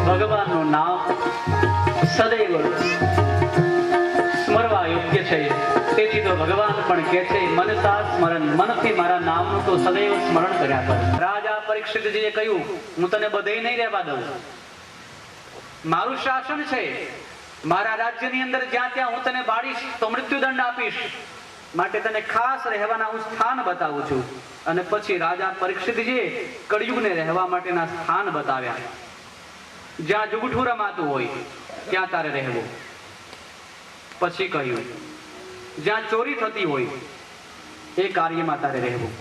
ભગવાનનું નામ સદૈવ સ્મરવા યોગ્ય છે. તેથી તો ભગવાન પણ કહે છે મનસા સ્મરણ, મનથી મારા નામનું તો સદૈવ સ્મરણ કર્યા કર. રાજા પરીક્ષિતજીએ કહ્યું હું તને બધે નહીં રહેવા દઉં. મારું શાસન છે, મારા રાજ્યની અંદર જ્યાં ત્યાં હું તને બાળીશ તો મૃત્યુદંડ આપીશ. માટે તને ખાસ રહેવાના હું સ્થાન બતાવું છું. અને પછી રાજા પરીક્ષિતજીએ કળિયુગને રહેવા માટેના સ્થાન બતાવ્યા. જ્યાં જુગઠું રમાતું હોય ત્યાં તારે રહેવું. પછી કહ્યું જ્યાં ચોરી થતી હોય એ કાર્યમાં તારે રહેવું.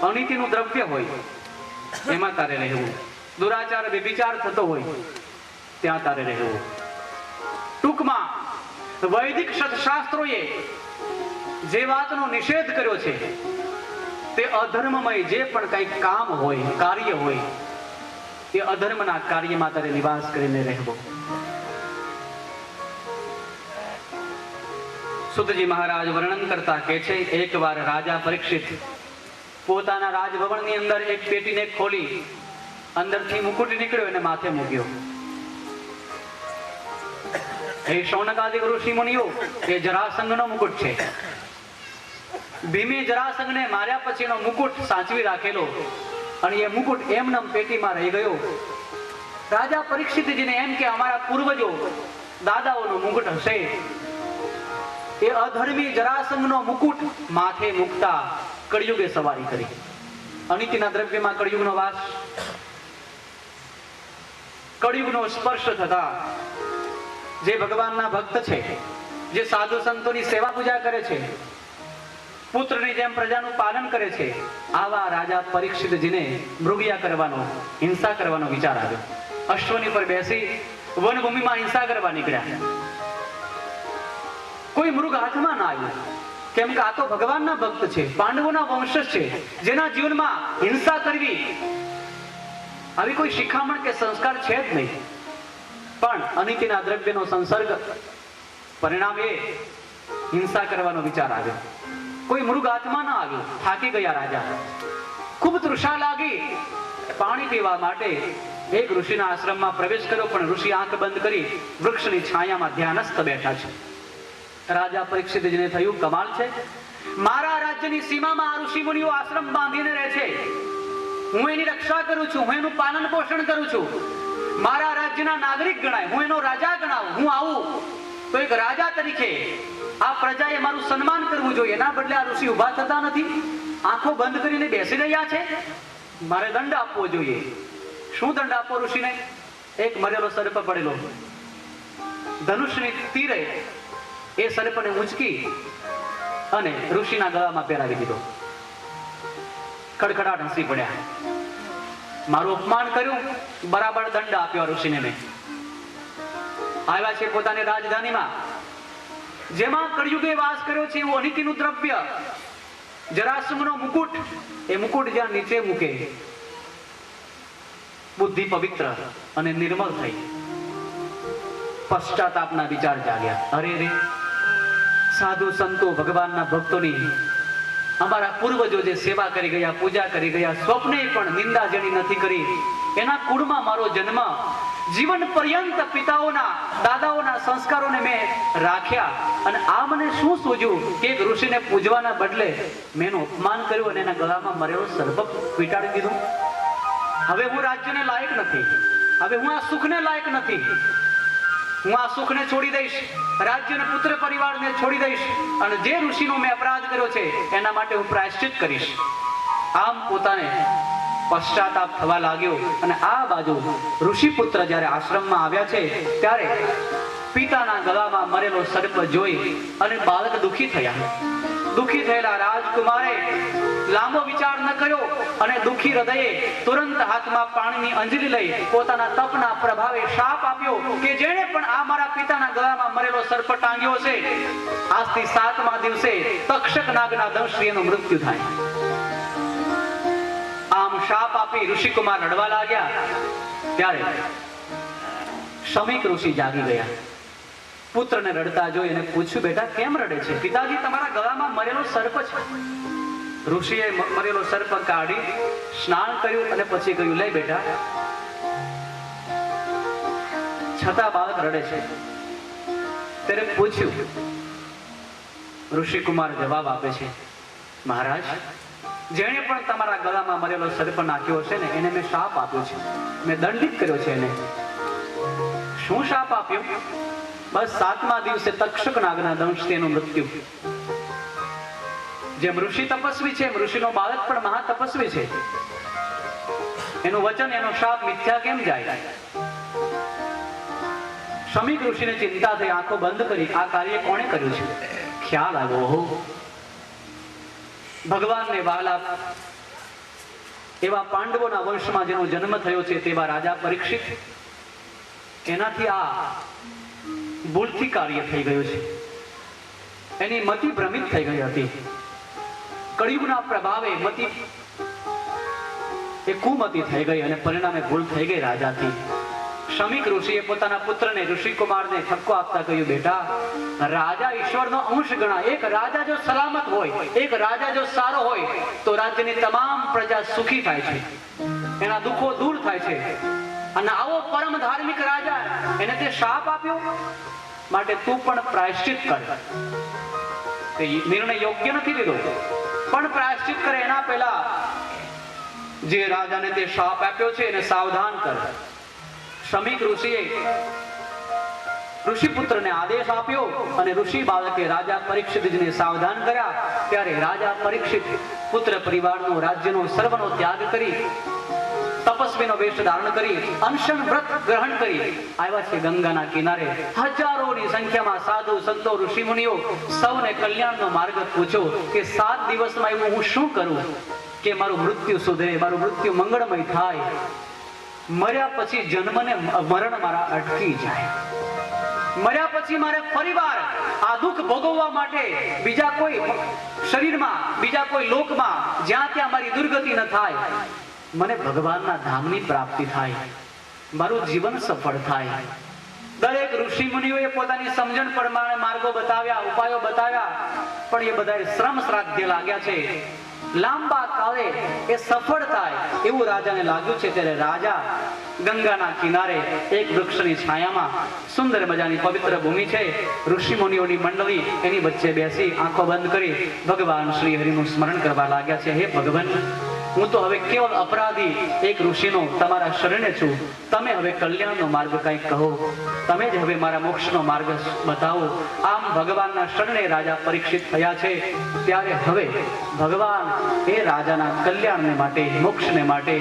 અનીતિનું દ્રવ્ય હોય એમાં તારે રહેવું. દુરાચાર વ્યભિચાર થતો હોય ત્યાં તારે રહેવું. ટૂંકમાં વૈદિક શાસ્ત્રોએ જે વાતનો નિષેધ કર્યો છે તે અધર્મમય જે પણ કંઈક કામ હોય, કાર્ય હોય, તે અધર્મના કાર્યમાં તારે નિવાસ કરીને રહેવો. સુતજી મહારાજ વર્ણન કરતા કહે છે એકવાર રાજા પરીક્ષિત પોતાના રાજભવનની અંદર એક પેટીને ખોલી અંદરથી મુકુટ નીકળ્યો અને માથે મૂક્યો. એ શૌનકાદિક ઋષિ મુનિઓ એ જરાસંઘનો મુકુટ છે. ભીમે જરાસંઘને માર્યા પછીનો મુકુટ સાચવી રાખેલો અને એ મુકુટ એમનેમ પેટીમાં રહી ગયો. રાજા પરીક્ષિતજીને એમ કે અમારા પૂર્વજો દાદાઓનો મુકુટ હશે. એ અધર્મી જરાસંઘનો મુકુટ માથે મૂકતા કળિયુગે સવારી કરી. અનિતિના દ્રવ્યમાં કળિયુગનો વાસ, કળિયુગનો સ્પર્શ થતા જે ભગવાનના ભક્ત છે, જે સાધુ સંતોની સેવા પૂજા કરે છે, પુત્રની જેમ પ્રજાનું પાલન કરે છે, આવા રાજા પરીક્ષિતજીને મૃગયા કરવાનો, હિંસા કરવાનો વિચાર આવ્યો. અશ્વની પર બેસી વનભૂમિમાં હિંસા કરવા નીકળ્યા. કોઈ મૃગ હાથમાં ના આવ્યું, કેમ કે આ તો ભગવાનના ભક્ત છે, પાંડવોના વંશજ છે, જેના જીવનમાં હિંસા કરવી આવી કોઈ શિખામણ કે સંસ્કાર છે જ નહીં. પણ અનિતિના દ્રવ્યનો સંસર્ગ પરિણામે હિંસા કરવાનો વિચાર આવ્યો. કોઈ મૃગ હાથમાં ના આવ્યું. થાકી ગયા રાજા, ખૂબ તૃષા લાગી. પાણી પીવા માટે એક ઋષિના આશ્રમમાં પ્રવેશ કર્યો, પણ ઋષિ આંખ બંધ કરી વૃક્ષની છાયામાં ધ્યાનસ્થ બેઠા છે. રાજા પરીક્ષિતજીને થયું કમાલ છે, મારા રાજ્યની સીમામાં આ ઋષિ મુનિઓ આશ્રમ બાંધીને રહે છે. હું એની રક્ષા કરું છું, હું એનું પાલન પોષણ કરું છું, મારા રાજ્યના નાગરિક ગણાય, હું એનો રાજા ગણાવું. હું આવું તો એક રાજા તરીકે આ પ્રજાએ મારું સન્માન કરવું જોઈએ. એના બદલે આ ઋષિ ઉભા થતા નથી, આંખો બંધ કરીને બેસી રહ્યા છે. મારે દંડ આપવો જોઈએ. શું દંડ આપવો ઋષિને? એક મરેલો સર્પ પડેલો, ધનુષની તીરે એ સર્પને ઉંચકી અને ઋષિના ગળામાં પહેરાવી દીધો. ખડખડાટ હસી પડ્યા. મારું અપમાન કર્યું, બરાબર દંડ આપ્યો ઋષિને. મેં આવ્યા છે પોતાની રાજધાનીમાં, જેમાં કળિયુગે વાસ કર્યો છે એવું અનિતિનું દ્રવ્ય જરાસંઘનો મુકુટ. એ મુકુટ જ્યાં નીચે મૂકે બુદ્ધિ પવિત્ર અને નિર્મળ થઈ. પશ્ચાતાપના વિચાર જાગ્યા. અરે રે, સાધુ સંતો ભગવાનના ભક્તોની અમારા પૂર્વજો જે સેવા કરી ગયા, પૂજા કરી ગયા, સ્વપ્ને પણ નિંદા જેની નથી કરી, એના કુળમાં મારો જન્મ, જીવન પર્યંત પિતાઓના દાદાઓના સંસ્કારોને મેં રાખ્યા, અને આ મને શું સૂઝ્યું કે એક ઋષિને પૂજવાના બદલે મેં એનું અપમાન કર્યું અને એના ગળામાં મરેલો સર્પ વીંટાળી દીધું. હવે હું રાજ્યને લાયક નથી, હવે હું આ સુખને લાયક નથી. હું આ સુખને છોડી દઈશ, રાજ્યને પુત્ર પરિવારને છોડી દઈશ, અને જે ઋષિનો મેં અપરાધ કર્યો છે એના માટે હું પ્રાયશ્ચિત કરીશ. આમ પોતાને પશ્ચાતાપ થવા લાગ્યો. અને આ બાજુ ઋષિપુત્ર જ્યારે આશ્રમમાં આવ્યા છે ત્યારે પિતાના ગળામાં મરેલો સર્પ જોઈ અને બાળક દુઃખી થયા. દુઃખી થયેલા રાજકુમારે લાંબો વિચાર ન કર્યો અને દુઃખી હૃદયે તુરંત હાથમાં પાણીની અંજલી લઈ પોતાના તપના પ્રભાવે શાપ આપ્યો કે જેણે પણ આ મારા પિતાના ગળામાં મરેલો સર્પ ટાંગ્યો છે, આજથી 7મા દિવસે તક્ષક નાગના દંશથી એનું મૃત્યુ થાય. આમ શાપ આપી ઋષિકુમાર રડવા લાગ્યા. ત્યારે શમીક ઋષિ જાગી ગયા. પુત્રને રડતા જોઈ અને પૂછ્યું, બેટા કેમ રડે છે? પિતાજી, તમારા ગળામાં મરેલો સર્પ છે. ઋષિએ મરેલો સર્પ કાઢી સ્નાન કર્યું અને પછી કહ્યું, લે બેટા, છતાં બાળક રડે છે. ત્યારે પૂછ્યું. ઋષિકુમાર જવાબ આપે છે, મહારાજ, જેણે પણ તમારા ગળામાં મરેલો સર્પ નાખ્યો છે ને એને મેં શાપ આપ્યો છે, મેં દંડિત કર્યો છે એને. શું શાપ આપ્યો? બસ 7મા દિવસે તક્ષક નાગના દંશથી એનું મૃત્યુ. જેમ ઋષિ તપસ્વી છે એમ ઋષિનો બાળક પણ મહા તપસ્વી છે. એનું વચન, એનો શાપ મિથ્યા કેમ જાય? શમીક ઋષિને ચિંતા થઈ, આંખો બંધ કરી. આ કાર્ય કોણે કર્યું છે? ખ્યાલ આવ્યો, ભગવાનને વહાલા એવા પાંડવોના વંશમાં જેનો જન્મ થયો છે તેવા રાજા પરીક્ષિત, એનાથી આ ભૂલથી કાર્ય થઈ ગયું છે. એની મતિ ભ્રમિત થઈ ગઈ હતી. કળિયુગના પ્રભાવે મતિ એ કુમતિ થઈ ગઈ અને પરિણામે ભૂલ થઈ ગઈ રાજાથી. શમીક ઋષિએ પોતાના પુત્રને ઋષિકુમારને ઠપકો આપતા કહ્યું, બેટા, રાજા ઈશ્વરનો અંશ ગણાય. એક રાજા જો સલામત હોય, એક રાજા જો સારો હોય તો રાજ્યની તમામ પ્રજા સુખી થાય છે, એના દુઃખો દૂર થાય છે. અને આવો પરમ ધાર્મિક રાજા, એને તે શાપ આપ્યો, માટે તું પણ પ્રાયશ્ચિત કર. તે નિર્ણય યોગ્ય નથી લીધો, પણ પ્રાયશ્ચિત કરે એના પહેલા જે રાજાને તે શાપ આપ્યો છે એને સાવધાન કર. શમીક ઋષિએ ઋષિપુત્રને આદેશ આપ્યો અને ઋષિ બાળકે રાજા પરીક્ષિતજીને સાવધાન કર્યા. ત્યારે રાજા પરીક્ષિત પુત્ર પરિવારનો, રાજ્યનો, સર્વનો ત્યાગ કરી, તપસ્વીનો વેશ ધારણ કરી, અનશન વ્રત ગ્રહણ કરી આવ્યા છે ગંગાના કિનારે. હજારોની સંખ્યામાં સાધુ સંતો ઋષિ મુનિઓ સૌને કલ્યાણનો માર્ગ પૂછ્યો કે 7 દિવસમાં એવું હું શું કરું કે મારું મૃત્યુ સુધરે, મારું મૃત્યુ મંગળમય થાય, મર્યા પછી જન્મ ને મરણ મારા અટકી જાય, મર્યા પછી મારે ફરીવાર આ દુઃખ ભોગવવા માટે બીજા કોઈ શરીરમાં, બીજા કોઈ લોકમાં, જ્યાં ત્યાં મારી દુર્ગતિ ન થાય, મને ભગવાનના ધામની પ્રાપ્તિ થાય, મારું જીવન સફળ થાય. દરેક ઋષિ મુનિઓએ પોતાની સમજણ પ્રમાણે માર્ગો બતાવ્યા, ઉપાયો બતાવ્યા, પણ એ બધા શ્રમ શ્રાદ્ધે લાગ્યા છે. લાંબા કાળે એ સફળ થાય એવું રાજાને લાગ્યું છે. ત્યારે રાજા ગંગાના કિનારે એક વૃક્ષની છાયામાં, સુંદર મજાની પવિત્ર ભૂમિ છે, ઋષિ મુનિઓની મંડળી એની વચ્ચે બેસી આંખો બંધ કરી ભગવાન શ્રી હરિનું સ્મરણ કરવા લાગ્યા છે. હે ભગવાન, હું તો હવે કેવલ અપરાધી એક ઋષિનો તમારા શરણે છું. તમે હવે કલ્યાણનો માર્ગ કંઈક કહો, તમે જ હવે મારા મોક્ષનો માર્ગ બતાવો. આમ ભગવાનના શરણે રાજા પરીક્ષિત થયા છે. ત્યારે હવે ભગવાન એ રાજાના કલ્યાણને માટે, મોક્ષને માટે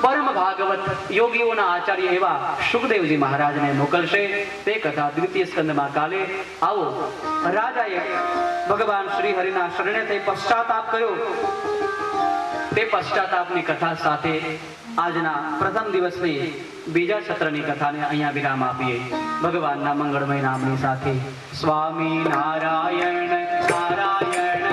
પરમ ભાગવત યોગીઓના આચાર્ય એવા સુખદેવજી મહારાજને મોકલશે. તે કથા દ્વિતીય સ્કંદમાં કાલે. આવો, રાજાએ ભગવાન શ્રી હરિના શરણે થઈ પશ્ચાતાપ કર્યો. તે પશ્ચાતાપની કથા સાથે આજના પ્રથમ દિવસની બીજા સત્રની કથાને અહીંયા વિરામ આપીએ. ભગવાનના મંગળમય નામની સાથે. સ્વામી નારાયણ નારાયણ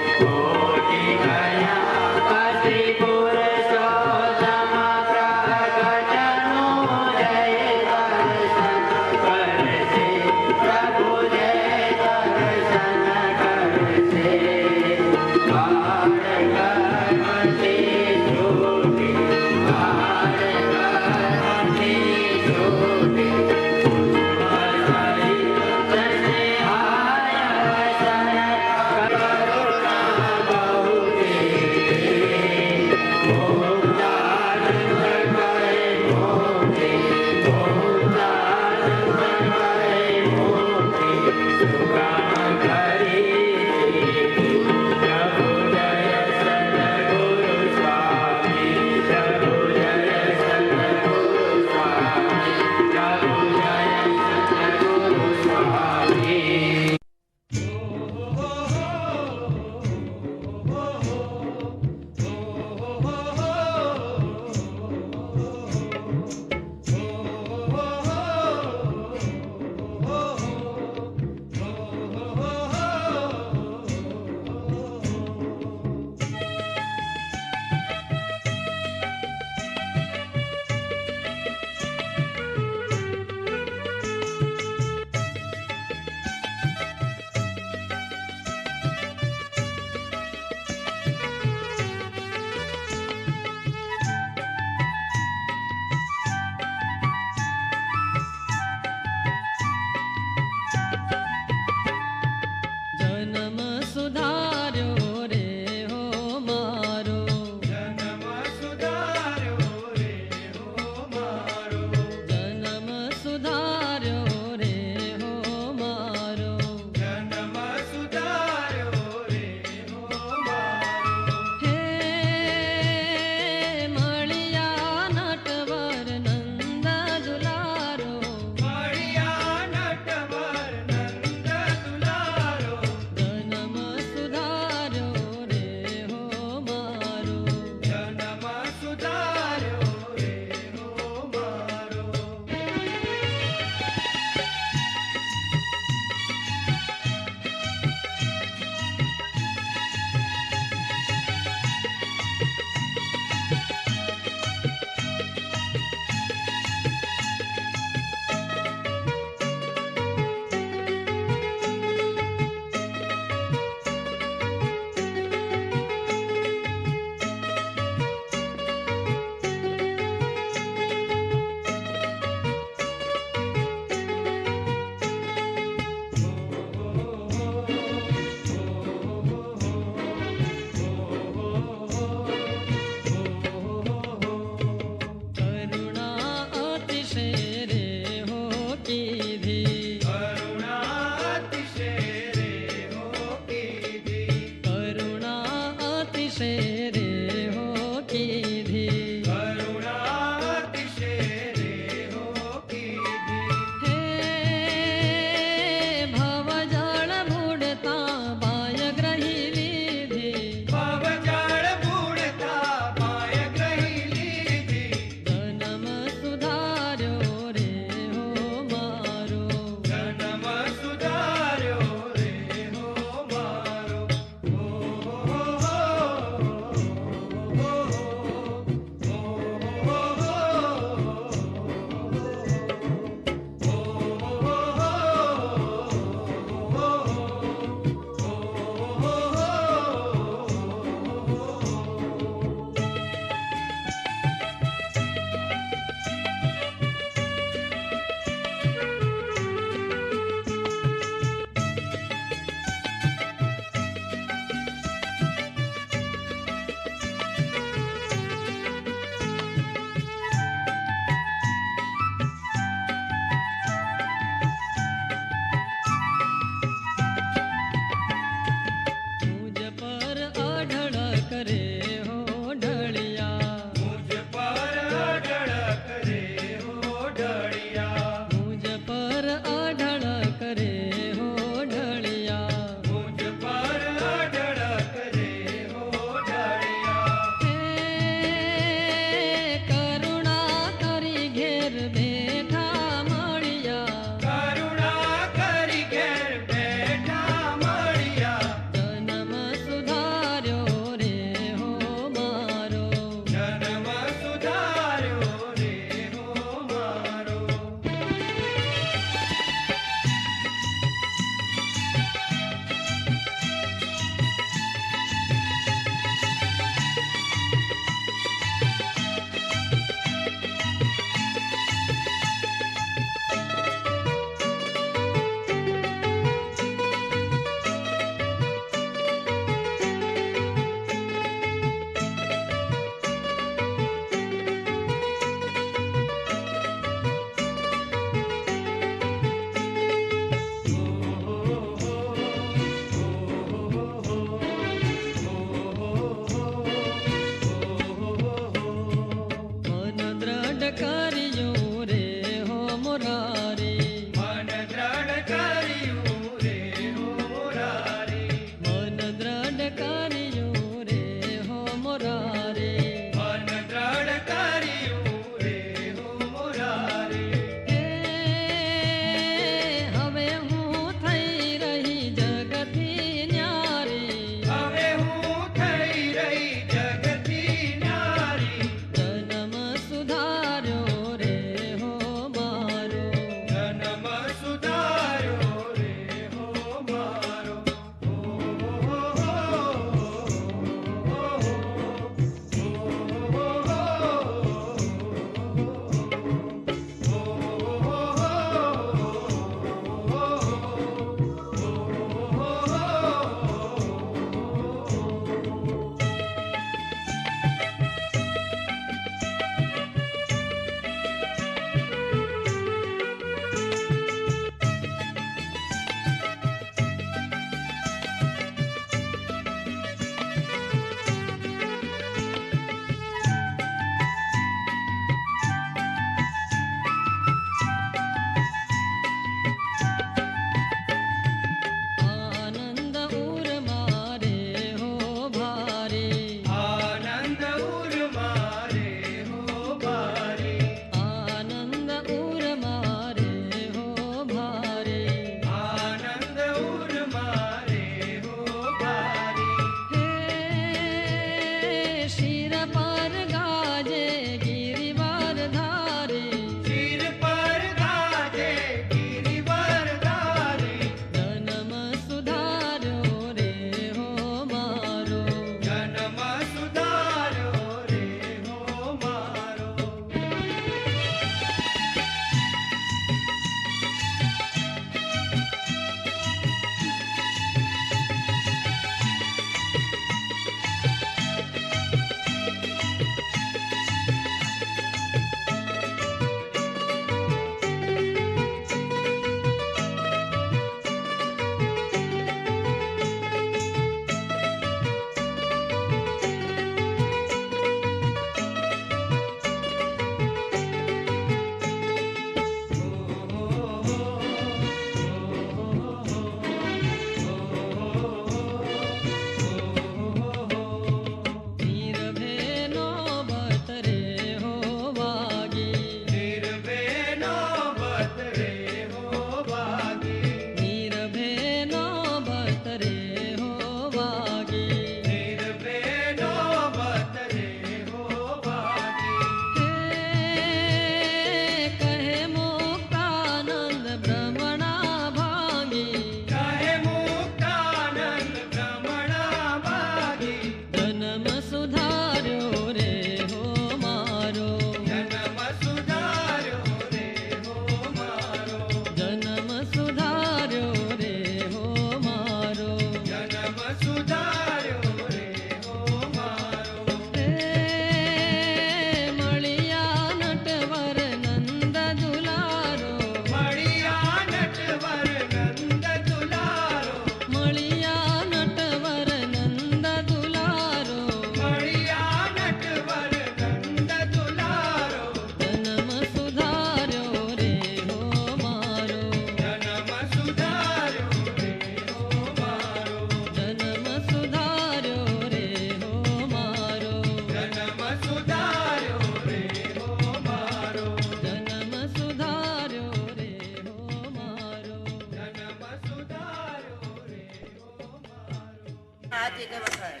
હાથી કે વખાણ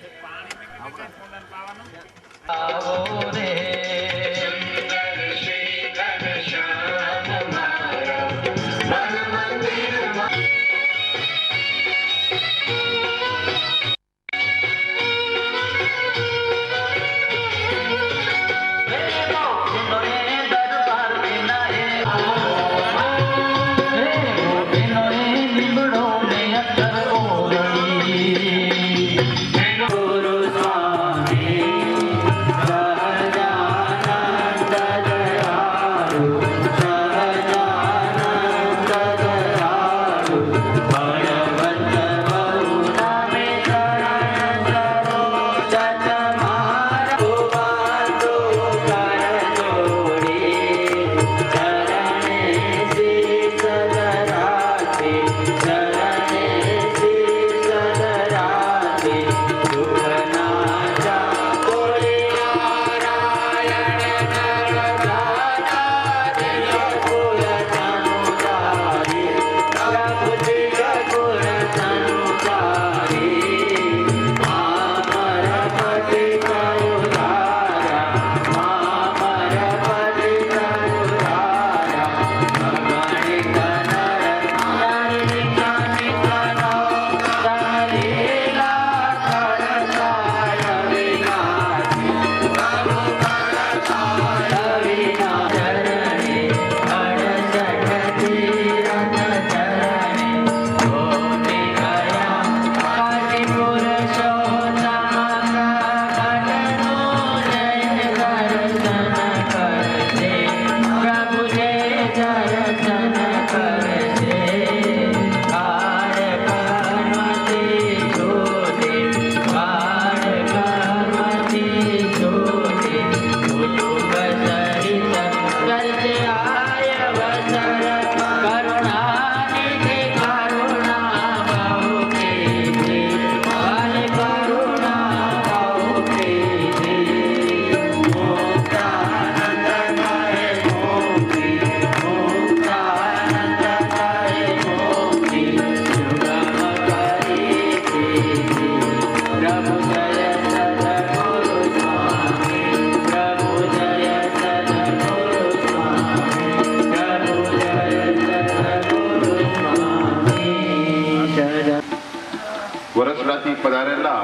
વરસડાથી પધારેલા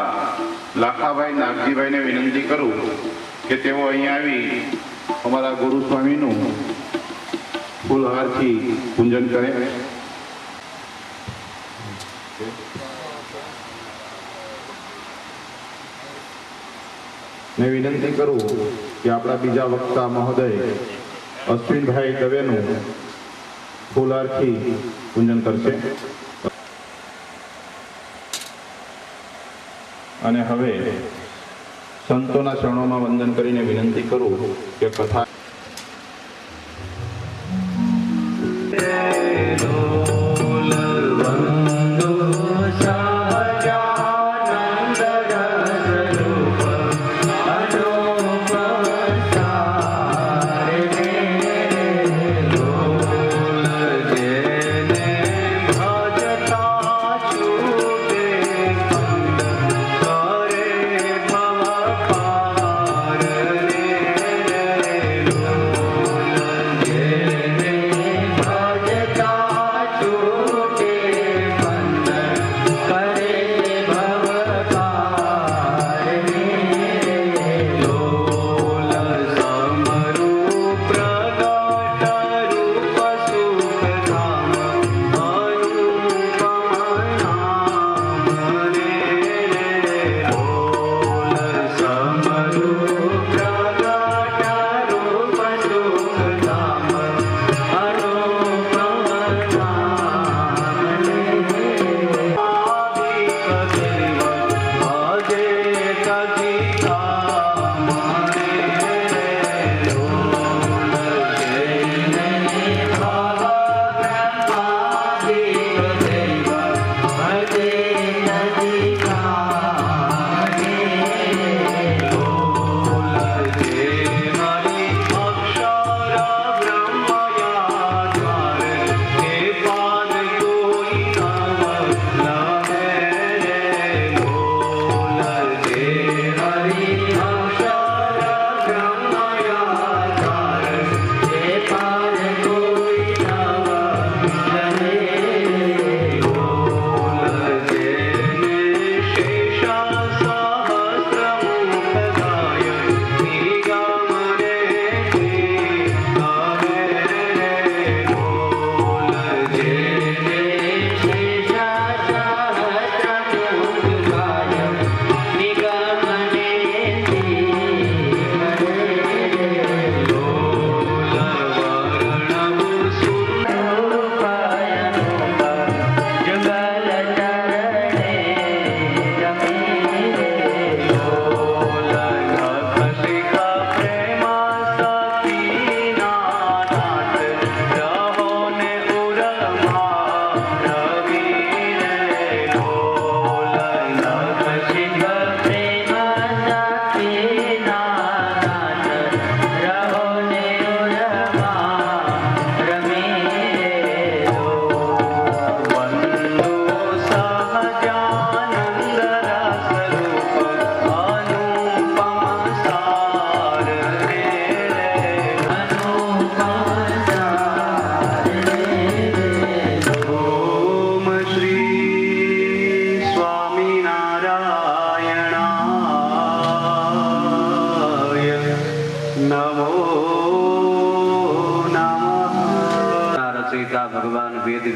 લાખાભાઈ નાગજીભાઈને વિનંતી કરું કે તેઓ અહીં આવી અમારા ગુરુ સ્વામીનું ફૂલહારથી પૂજન કરે. મેં વિનંતી કરું કે આપણા બીજા વક્તા મહોદય અશ્વિનભાઈ દવેનું ફૂલહારથી પૂજન કરશે. અને હવે સંતોના ચરણોમાં વંદન કરીને વિનંતી કરું કે કથા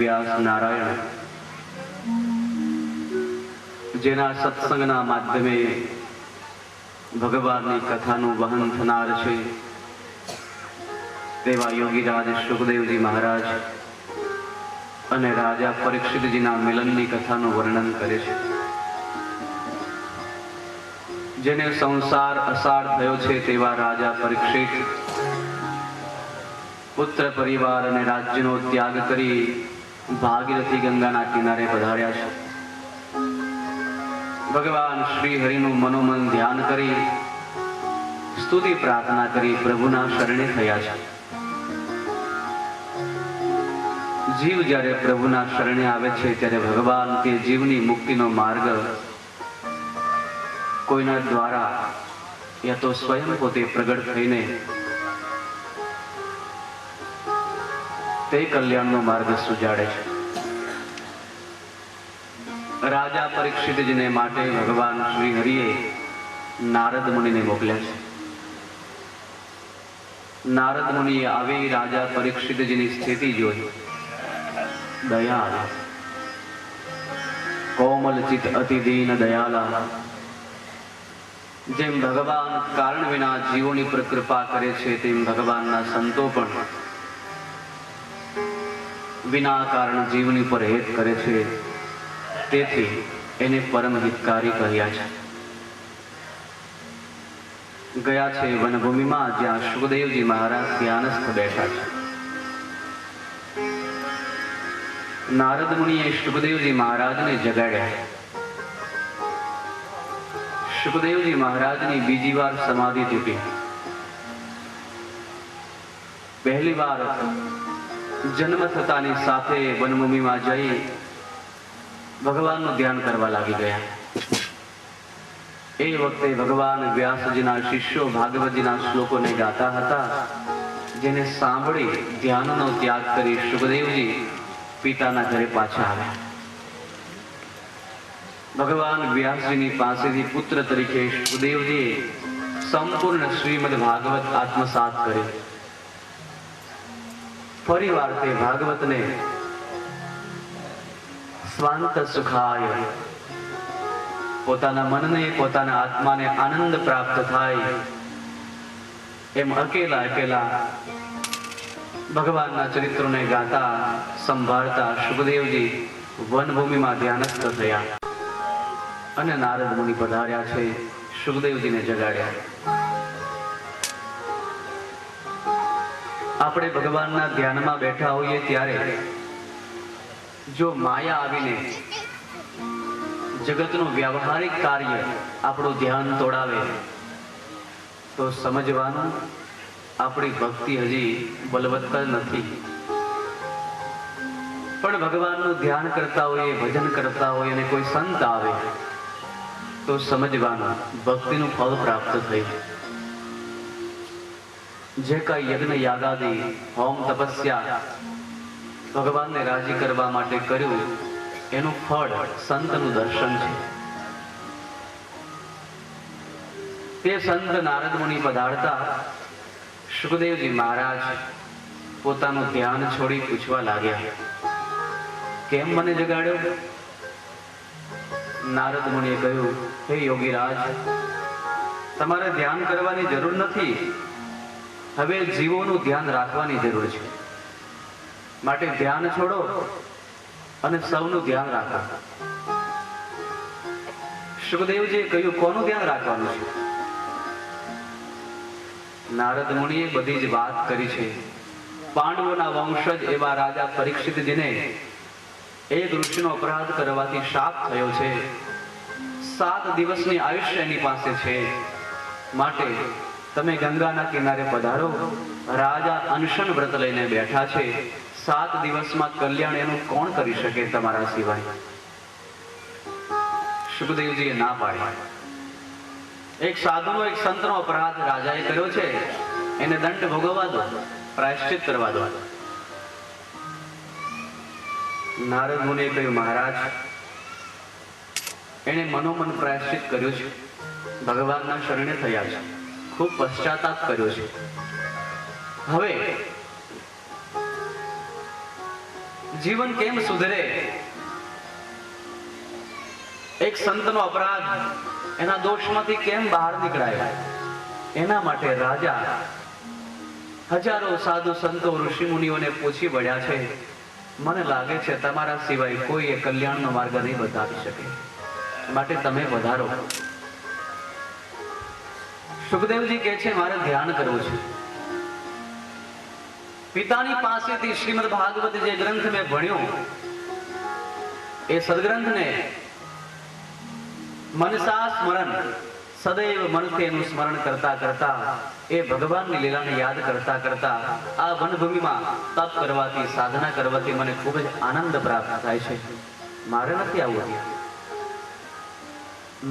વ્યાસ નારાયણ જેના સત્સંગના માધ્યમે ભગવાનની કથાનું વહન થનાર છે તેવા યોગીરાજ સુખદેવજી મહારાજ અને રાજા પરીક્ષિતજીના મિલનની કથાનું વર્ણન કરે છે. જેને સંસાર અસાર થયો છે તેવા રાજા પરીક્ષિત પુત્ર પરિવાર અને રાજ્યનો ત્યાગ કરી ભાગીરથી ગંગાના કિનારે પધાર્યા છે. ભગવાન શ્રી હરિનું મનોમન ધ્યાન કરી સ્તુતિ પ્રાર્થના કરી પ્રભુના શરણે થયા છે. જીવ જ્યારે પ્રભુના શરણે આવે છે ત્યારે ભગવાન તે જીવની મુક્તિનો માર્ગ કોઈના દ્વારા યા તો સ્વયં પોતે પ્રગટ થઈને તે કલ્યાણનો માર્ગ સુજાડે છે. રાજા પરીક્ષિતજીને માટે ભગવાન શ્રી હરિએ નારદ મુનિને મોકલ્યા છે. નારદ મુનિએ આવી રાજા પરીક્ષિતજીની સ્થિતિ જોઈ દયાળ કોમલ ચિત અતિ દીન દયાલા. જેમ ભગવાન કારણ વિના જીવોની પર કૃપા કરે છે તેમ ભગવાનના સંતો પણ વિના કારણ જીવની પર હેત કરે છે. તેથી એને પરમ હિતકારી કહ્યા છે. ગયા છે વનભૂમિમાં જ્યાં સુખદેવજી મહારાજ ધ્યાનસ્થ બેઠા છે. નારદ મુનિએ સુખદેવજી મહારાજને જગાડ્યા. સુખદેવજી મહારાજની બીજી વાર સમાધિ તૂટી. પહેલી વાર જન્મ થતાની સાથે વનભૂમિમાં જઈ ભગવાનનું ધ્યાન કરવા લાગી ગયા. એ વખતે ભગવાન વ્યાસજીના શિષ્યો ભાગવતજીના શ્લોકોને ગાતા હતા, જેને સાંભળી ધ્યાનનો ત્યાગ કરી સુખદેવજી પિતાના ઘરે પાછા આવ્યા. ભગવાન વ્યાસજીની પાસેથી પુત્ર તરીકે સુખદેવજીએ સંપૂર્ણ શ્રીમદ ભાગવત આત્મસાત કર્યું. ફરી વાર તે ભાગવતને સ્વાંત સુખાય, પોતાના મનને પોતાના આત્માને આનંદ પ્રાપ્ત થાય એમ અકેલા અકેલા ભગવાનના ચરિત્રોને ગાતા સંભાળતા સુખદેવજી વનભૂમિમાં ધ્યાનસ્થ થયા અને નારદ મુનિ પધાર્યા છે. સુખદેવજીને જગાડ્યા. આપણે ભગવાનના ધ્યાનમાં બેઠા હોઈએ ત્યારે જો માયા આવીને જગતનું વ્યવહારિક કાર્ય આપણું ધ્યાન તોડાવે તો સમજવાનું આપણી ભક્તિ હજી બલવત્તર નથી. પણ ભગવાનનું ધ્યાન કરતા હોઈએ, ભજન કરતા હોઈએ અને કોઈ સંત આવે તો સમજવાનું ભક્તિનું ફળ પ્રાપ્ત થયું. જે કઈ યજ્ઞ યાગાદી હોમ તપસ્યા ભગવાનને રાજી કરવા માટે કર્યું એનું ફળ સંતનું દર્શન છે. તે સંત નારદ મુનિ પધારતા સુખદેવજી મહારાજ પોતાનું ધ્યાન છોડી પૂછવા લાગ્યા, કેમ મને જગાડ્યો? નારદ મુનિએ કહ્યું, હે યોગીરાજ, તમારે ધ્યાન કરવાની જરૂર નથી. હવે જીવોનું ધ્યાન રાખવાની જરૂર છે. માટે ધ્યાન છોડો અને સૌનું ધ્યાન રાખો. સુખદેવજીએ કહ્યું, કોનું ધ્યાન રાખવાનું છે? નારદ મુનિએ બધી જ વાત કરી છે. પાંડવોના વંશજ એવા રાજા પરીક્ષિતજીને એક ઋષિનો અપરાધ કરવાથી શાપ થયો છે. 7 દિવસની આયુષ્ય એની પાસે છે. માટે તમે ગંગાના કિનારે પધારો. રાજા અનશન વ્રત લઈને બેઠા છે. 7 દિવસમાં કલ્યાણ એનું કોણ કરી શકે તમારા સિવાય? સુખદેવજીએ ના પાડી. એક સાધુનો, એક સંતનો અપરાધ રાજાએ કર્યો છે, એને દંડ ભોગવવા દો, પ્રાયશ્ચિત કરવા દો. નારદ મુનિએ કહ્યું, મહારાજ, એને મનોમન પ્રાયશ્ચિત કર્યું છે, ભગવાનના શરણે થયા છે, ખૂબ પશ્ચાતાપ કર્યો છે. હવે જીવન કેમ સુધરે, એક સંતનો અપરાધ, એના દોષમાંથી કેમ બહાર નીકળાય, એના માટે રાજા હજારો સાધુ સંતો ઋષિ મુનિઓને પૂછી વળ્યા છે. મને લાગે છે તમારા સિવાય કોઈ એ કલ્યાણનો માર્ગ નહીં બતાવી શકે, માટે તમે વધારો. સુખદેવજી કહે છે મારે ધ્યાન કરવું છે. પિતાની પાસેથી શ્રીમદ ભાગવત જે ગ્રંથ મેં ભણ્યો, એ સદગ્રંથને મનસા સ્મરણ, સદૈવ મનથી એનું સ્મરણ કરતા કરતા, એ ભગવાનની લીલાને યાદ કરતા કરતા આ વનભૂમિમાં તપ કરવાથી, સાધના કરવાથી મને ખૂબ જ આનંદ પ્રાપ્ત થાય છે. મારે નથી આવવું.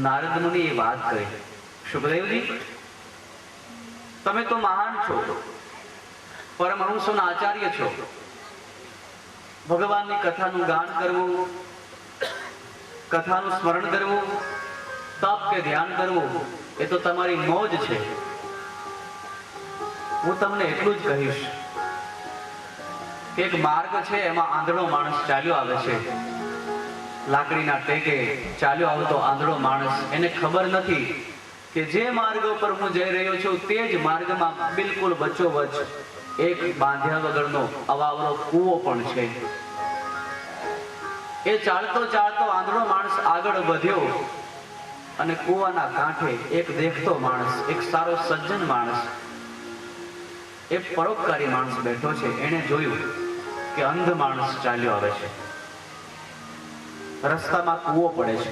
નારદ મુનિ એ વાત કરી, સુખદેવજી તમે તો મહાન છો, પરમહંસોના આચાર્ય છો. ભગવાનની કથાનું ગાન કરવું, કથાનું સ્મરણ કરવું, તપ કે ધ્યાન કરવું, એ તો તમારી મોજ છે. હું તમને એટલું જ કહીશ કે એક માર્ગ છે, એમાં આંધળો માણસ ચાલ્યો આવે છે. લાકડીના ટેકે ચાલ્યો આવતો આંધળો માણસ, એને ખબર નથી કે જે માર્ગ ઉપર હું જઈ રહ્યો છું તે જ માર્ગમાં બિલકુલ વચ્ચોવચ એક બાંધ્યા વગરનો અવાવરો કૂવો પણ છે. એ ચાલતો ચાલતો આંધળો માણસ આગળ વધ્યો અને કૂવાના કાંઠે એક દેખતો માણસ, એક સારો સજ્જન માણસ, એક પરોપકારી માણસ બેઠો છે. એને જોયું કે અંધ માણસ ચાલ્યો આવે છે, રસ્તામાં કૂવો પડે છે.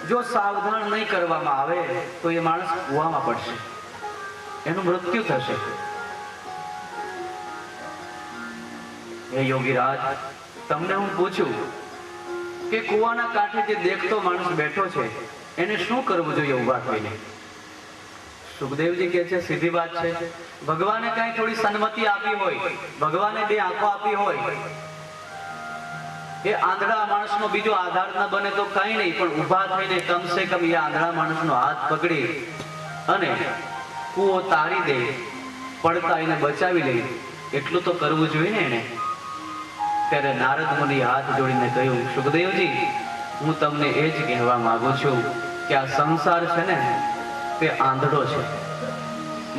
જો સાવધાન નહીં કરવામાં આવે તો એ માણસ કૂવામાં પડશે, એનું મૃત્યુ થશે. હે યોગીરાજ, તમને હું પૂછું કે કૂવાના કાંઠે જે દેખતો માણસ બેઠો છે એને શું કરવું જોઈએ ઉભા થઈને? સુખદેવજી કહે છે સીધી વાત છે. ભગવાને કઈ થોડી સન્મતિ આપી હોય, ભગવાને બે આંખો આપી હોય, એ આંધળા માણસનો બીજો આધાર ન બને તો કઈ નહીં, પણ ઉભા થઈને કમસે કમ એ આંધળા માણસનો હાથ પકડી અને કૂવો તારી દે, પડતા એને બચાવી લે, એટલું તો કરવું જોઈએ ને એને. ત્યારે નારદ મુનિ હાથ જોડીને કહ્યું, સુખદેવજી હું તમને એ જ કહેવા માંગુ છું કે આ સંસાર છે ને તે આંધળો છે.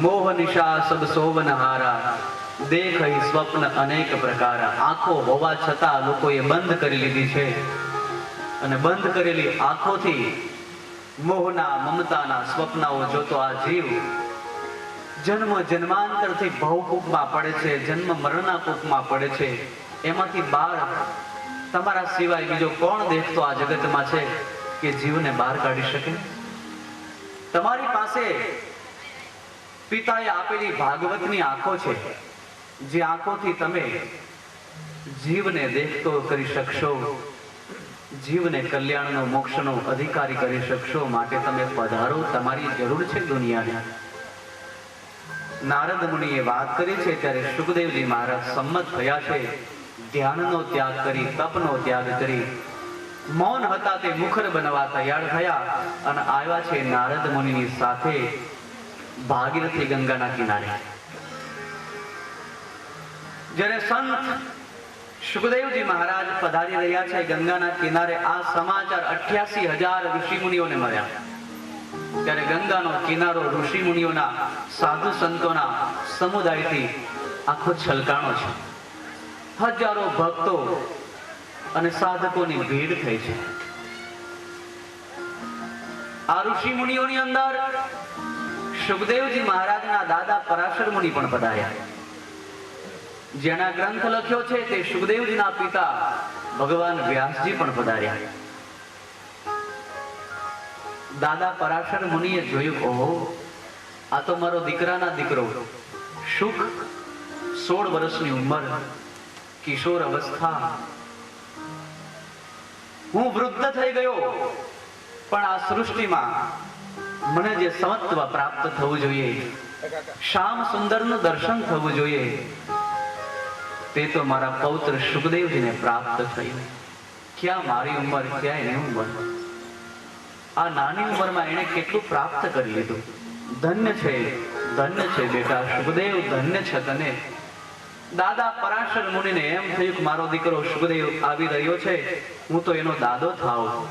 મોહ નિશા સબ સોવન હારા, દેખઈ સ્વપ્ન અનેક પ્રકારા. આંખો હોવા છતાં લોકોએ બંધ કરી લીધી છે, અને બંધ કરેલી આંખોથી મોહના મમતાના સ્વપ્નાઓ જોતો આ જીવ જન્મ જન્માંતરથી ભવકૂપમાં પડે છે, જન્મ મરણના કૂપમાં પડે છે. એમાંથી બહાર તમારા સિવાય બીજો કોણ દેખતો આ જગતમાં છે કે જીવને બહાર કાઢી શકે? તમારી પાસે પિતાએ આપેલી ભાગવતની આંખો છે, જે આંખોથી તમે જીવને દેખતો કરી શકશો, જીવને કલ્યાણનો મોક્ષનો અધિકારી કરી શકશો. માટે તમે પધારો, તમારી જરૂર છે દુનિયાને. નારદ મુનિએ વાત કરી છે ત્યારે સુખદેવજી મહારાજ સંમત થયા છે. ધ્યાનનો ત્યાગ કરી, તપનો ત્યાગ કરી, મૌન હતા તે મુખર બનવા તૈયાર થયા અને આવ્યા છે નારદ મુનિની સાથે ભાગીરથી ગંગાના કિનારે. જ્યારે સંત સુખદેવજી મહારાજ પધારી રહ્યા છે ગંગાના કિનારે, આ સમાચાર 88,000 ઋષિ મુનિઓને મળ્યા. ત્યારે ગંગાનો કિનારો ઋષિ મુનિઓના, સાધુ સંતોના સમુદાયથી આખો છલકાણો છે. હજારો ભક્તો અને સાધકોની ભીડ થઈ છે. આ ઋષિ મુનિઓની અંદર સુખદેવજી મહારાજના દાદા પરાશર મુનિ પણ પધાર્યા. જેના ગ્રંથ લખ્યો છે તે સુખદેવજીના પિતા ભગવાન વ્યાસજી પણ પધાર્યા. દાદા પરાશર મુનિએ જોયું, ઓહો, આ તો મારો દીકરાના દીકરો સુખ, 16 વર્ષની ઉંમર, કિશોર અવસ્થા. હું વૃદ્ધ થઈ ગયો, પણ આ સૃષ્ટિમાં મને જે સમત્વ પ્રાપ્ત થવું જોઈએ, શ્યામ સુંદરનું દર્શન થવું જોઈએ, તે તો મારા પૌત્ર સુખદેવજીને પ્રાપ્ત થયું. ક્યાં મારી ઉંમર, ક્યાં એની ઉંમર. આ નાની ઉંમરમાં એને કેટલું પ્રાપ્ત કરી લીધું. ધન્ય છે બેટા સુખદેવ, ધન્ય છે તને. દાદા પરાશર મુનિને એમ થયું કે મારો દીકરો સુખદેવ આવી રહ્યો છે, હું તો એનો દાદો થાઉં.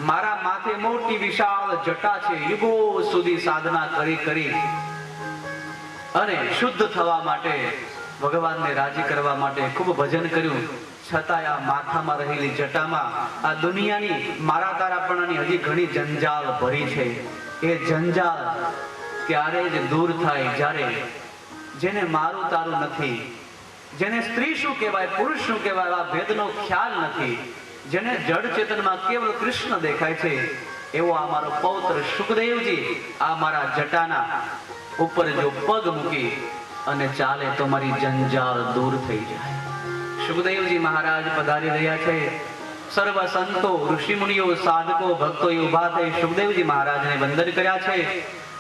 મારા માથે મોટી વિશાળ જટા છે, યુગો સુધી સાધના કરી કરી અને શુદ્ધ થવા માટે, ભગવાનને રાજી કરવા માટે ખૂબ ભજન કર્યું, છતાંય આ માથામાં રહેલી જટામાં આ દુનિયાની મારા તારાપણાની હજી ઘણી જંજાળ ભરી છે. એ જંજાળ ત્યારે જ દૂર થાય જ્યારે જેને મારું તારું નથી, જેને સ્ત્રી શું કહેવાય, પુરુષ શું કહેવાય આ ભેદનો ખ્યાલ નથી, જેને જડ ચેતનમાં કેવળ કૃષ્ણ દેખાય છે, એવો આ મારો પૌત્ર સુખદેવજી આ મારા જટાના ઉપર જો પગ મૂકી અને ચાલે તો મારી જંજાળ દૂર થઈ જાય. સુખદેવજી મહારાજ પધારી રહ્યા છે. સર્વ સંતો, ઋષિ મુનિઓ, સાધકો, ભક્તો ઉભા થઈ સુખદેવજી મહારાજને વંદન કર્યા છે.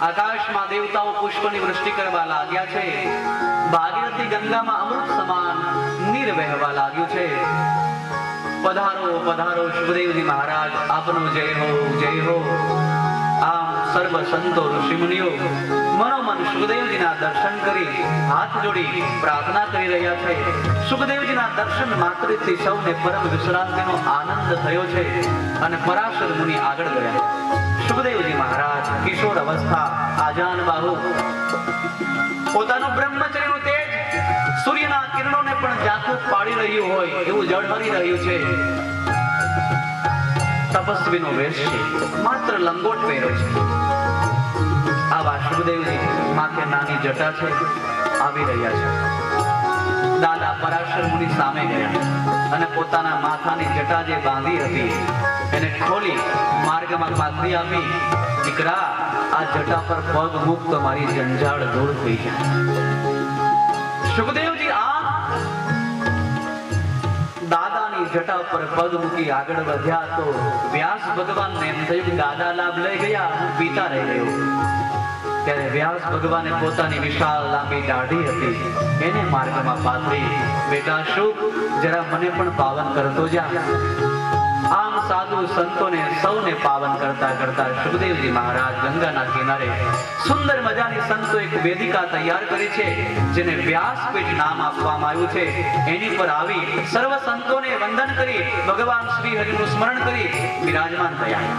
આકાશમાં દેવતાઓ પુષ્પની વૃષ્ટિ કરવા લાગ્યા છે. ભાગીરથી ગંગામાં અમૃત સમાન નીર વહેવા લાગ્યું છે. પધારો પધારો સુખદેવજી મહારાજ, આપનો જય હો જય હો. આમ સર્વ સંતો, ઋષિ મુનિઓ મનોમન સુખદેવજીના દર્શન કરી હાથ જોડી પ્રાર્થના કરી રહ્યા છે. સુખદેવજીના દર્શન માત્રથી સૌને પરમ વિશ્રાંતિનો આનંદ થયો છે અને પરાશર મુનિ આગળ ગયા. સુખદેવજી મહારાજ કિશોર અવસ્થા, આજાન બાહુ, પોતાનું બ્રહ્મચર્યનું તેજ સૂર્યના કિરણોને પણ ઝાંખું પાડી રહ્યું હોય એવું ઝળહળી રહ્યું છે. તપસ્વીનો વેશ છે, માત્ર લંગોટ પહેર્યો છે. આવા સુખદેવજી માથે નાની જટા છે, આવી રહ્યા છે. દાદા પરાશર મુનિ સામે ગયા અને પોતાના માથાની જટા જે બાંધી હતી એને ખોલી માર્ગમાં પાથરી આપી, દીકરા આ જટા પર પગ મૂક તો મારી જંજાળ દૂર થઈ જાય. સુખદેવજી આ દાદાની જટા પર પગ મૂકી આગળ વધ્યા તો વ્યાસ ભગવાનને એમ થયું કે દાદા લાભ લઈ ગયા, હું પીતા રહી ગયો. ત્યારે વ્યાસ ભગવાને પોતાની વિશાળ લાંબી દાઢી હતી એને માર્ગમાં પાથરી, બેટા શુક જરા મને પણ પાવન કરતો જા. આમ સાધુ સંતોને સૌને પાવન કરતા કરતા સુખદેવજી મહારાજ ગંગાના કિનારે સુંદર મજાની સંતો એક વેદિકા તૈયાર કરી છે, જેને વ્યાસપીઠ નામ આપવામાં આવ્યું છે. એની પર આવી સર્વ સંતોને વંદન કરી ભગવાન શ્રી હરિનું સ્મરણ કરી બિરાજમાન થયા.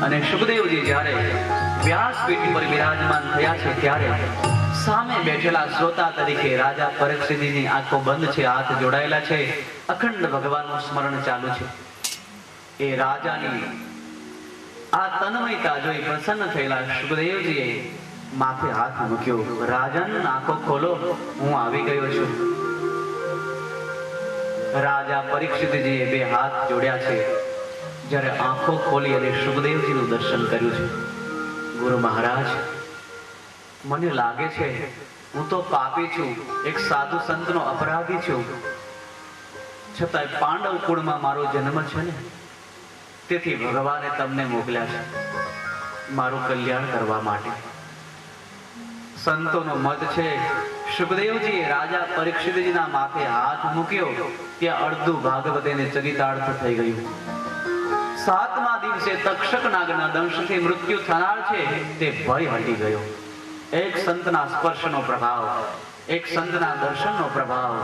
અને સુખદેવજી જ્યારે વ્યાસપીઠ પર બિરાજમાન થયા છે ત્યારે સામે બેઠેલા શ્રોતા તરીકે રાજા પરીક્ષિતની આંખો બંધ છે, હાથ જોડાયેલા છે, અખંડ ભગવાનનું સ્મરણ ચાલુ છે. એ રાજાની આ તન્મયતા જોઈ પ્રસન્ન થયેલા સુખદેવજીએ માથે હાથ મૂક્યો. રાજન, આંખો ખોલો, હું આવી ગયો છું. રાજા પરીક્ષિતજીએ બે હાથ જોડ્યા છે. જ્યારે આંખો ખોલી અને સુખદેવજીનું દર્શન કર્યું છે, ગુરુ મહારાજ મને લાગે છે હું તો પાપી છું, એક સાધુ સંતનો અપરાધી છું, છતાંય પાંડવ કુળમાં મારો જન્મ છે ને, તેથી ભગવાને તમને મોકલ્યા છે મારું કલ્યાણ કરવા માટે. સંતોનો મત છે સુખદેવજીએ રાજા પરીક્ષિતજીના માથે હાથ મૂક્યો ત્યાં અડધું ભાગવત એને ચરિતાર્થ થઈ ગયું. 7મા દિવસે તક્ષક નાગના દંશથી મૃત્યુ થનાર છે તે ભય હટી ગયો. એક સંતના સ્પર્શનો પ્રભાવ, એક સંતના દર્શનનો પ્રભાવ,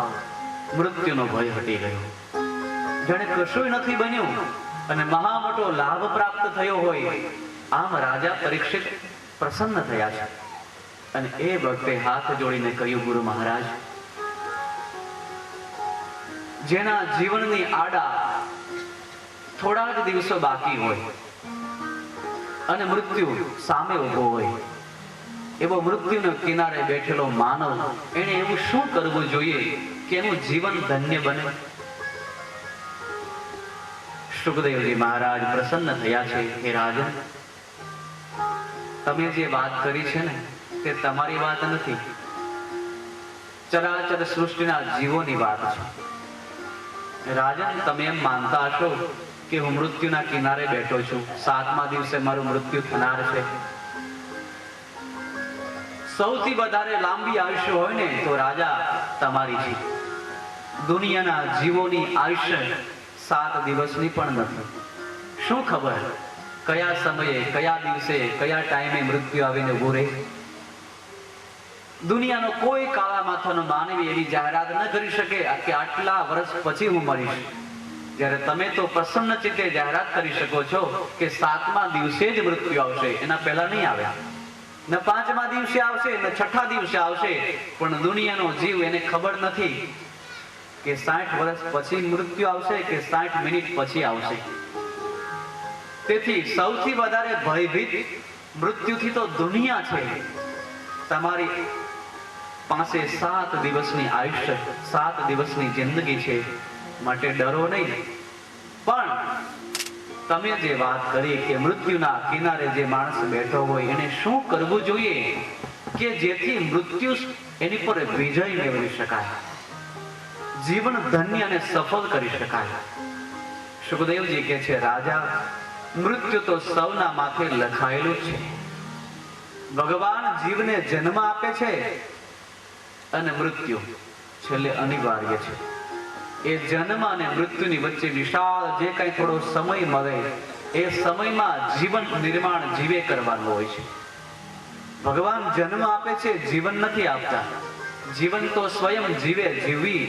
મૃત્યુનો ભય હટી ગયો. જાણે કશું નથી બન્યું અને મહા મોટો લાભ પ્રાપ્ત થયો હોય આમ રાજા પરીક્ષિત પ્રસન્ન થયા છે. અને એ વખતે હાથ જોડીને કહ્યું, ગુરુ મહારાજ જેના જીવનની આડા થોડા જ દિવસો બાકી હોય અને મૃત્યુ સામે ઉભો હોય, એવો મૃત્યુના કિનારે બેઠેલો માનવ એને એવું શું કરવું જોઈએ કે એનું જીવન ધન્ય બને? સુખદેવજી મહારાજ પ્રસન્ન થયા છે. હે રાજન, તમે જે વાત કરી છે ને તે તમારી વાત નથી, ચરાચર સૃષ્ટિના જીવોની વાત છે. રાજન, તમે એમ માનતા હશો કે હું મૃત્યુના કિનારે બેઠો છું, 7મા દિવસે મારું મૃત્યુ થનાર છે. સૌથી વધારે લાંબી આયુષ્ય હોય ને તો રાજા તમારી છે. દુનિયાના જીવોની આયુષ્ય 7 દિવસની પણ નથી. શું ખબર કયા સમયે, કયા દિવસે, કયા ટાઈમે મૃત્યુ આવીને ઉભું રહે? દુનિયાનો કોઈ કાળા માથાનો માનવી એવી જાહેરાત ન કરી શકે કે આટલા વર્ષ પછી હું મરીશ. જ્યારે તમે તો પ્રસન્ન ચિત્તે જાહેરાત કરી શકો છો કે 7મા દિવસે જ મૃત્યુ આવશે, એના પહેલા નહીં આવે. ન 5મા દિવસે આવશે, ન 6ઠા દિવસે આવશે. પણ દુનિયાનો જીવ એને ખબર નથી કે 60 વર્ષ પછી મૃત્યુ આવશે કે 60 મિનિટ પછી આવશે. તેથી સૌથી વધારે ભયભીત મૃત્યુથી તો દુનિયા છે. તમારી પાસે 7 દિવસની આયુષ્ય, 7 દિવસની જિંદગી છે, માટે ડરો નહીં. પણ તમે જે વાત કરી કે મૃત્યુના કિનારે જે માણસ બેઠો હોય એને શું કરવું જોઈએ કે જેથી મૃત્યુ એની પર વિજય મેળવી શકાય, જીવન ધન્ય અને સફળ કરી શકાય. સુખદેવજી કહે છે, રાજા, મૃત્યુ તો સૌના માથે લખાયેલું છે. ભગવાન જીવને જન્મ આપે છે અને મૃત્યુ છેલ્લે અનિવાર્ય છે. એ જન્મ અને મૃત્યુની વચ્ચે વિશાળ જે કઈ થોડો સમય મળે એ સમયમાં જીવન નિર્માણ જીવે કરવાનું હોય છે. ભગવાન જન્મ આપે છે, જીવન નથી આપતા. જીવન તો સ્વયં જીવે, જીવી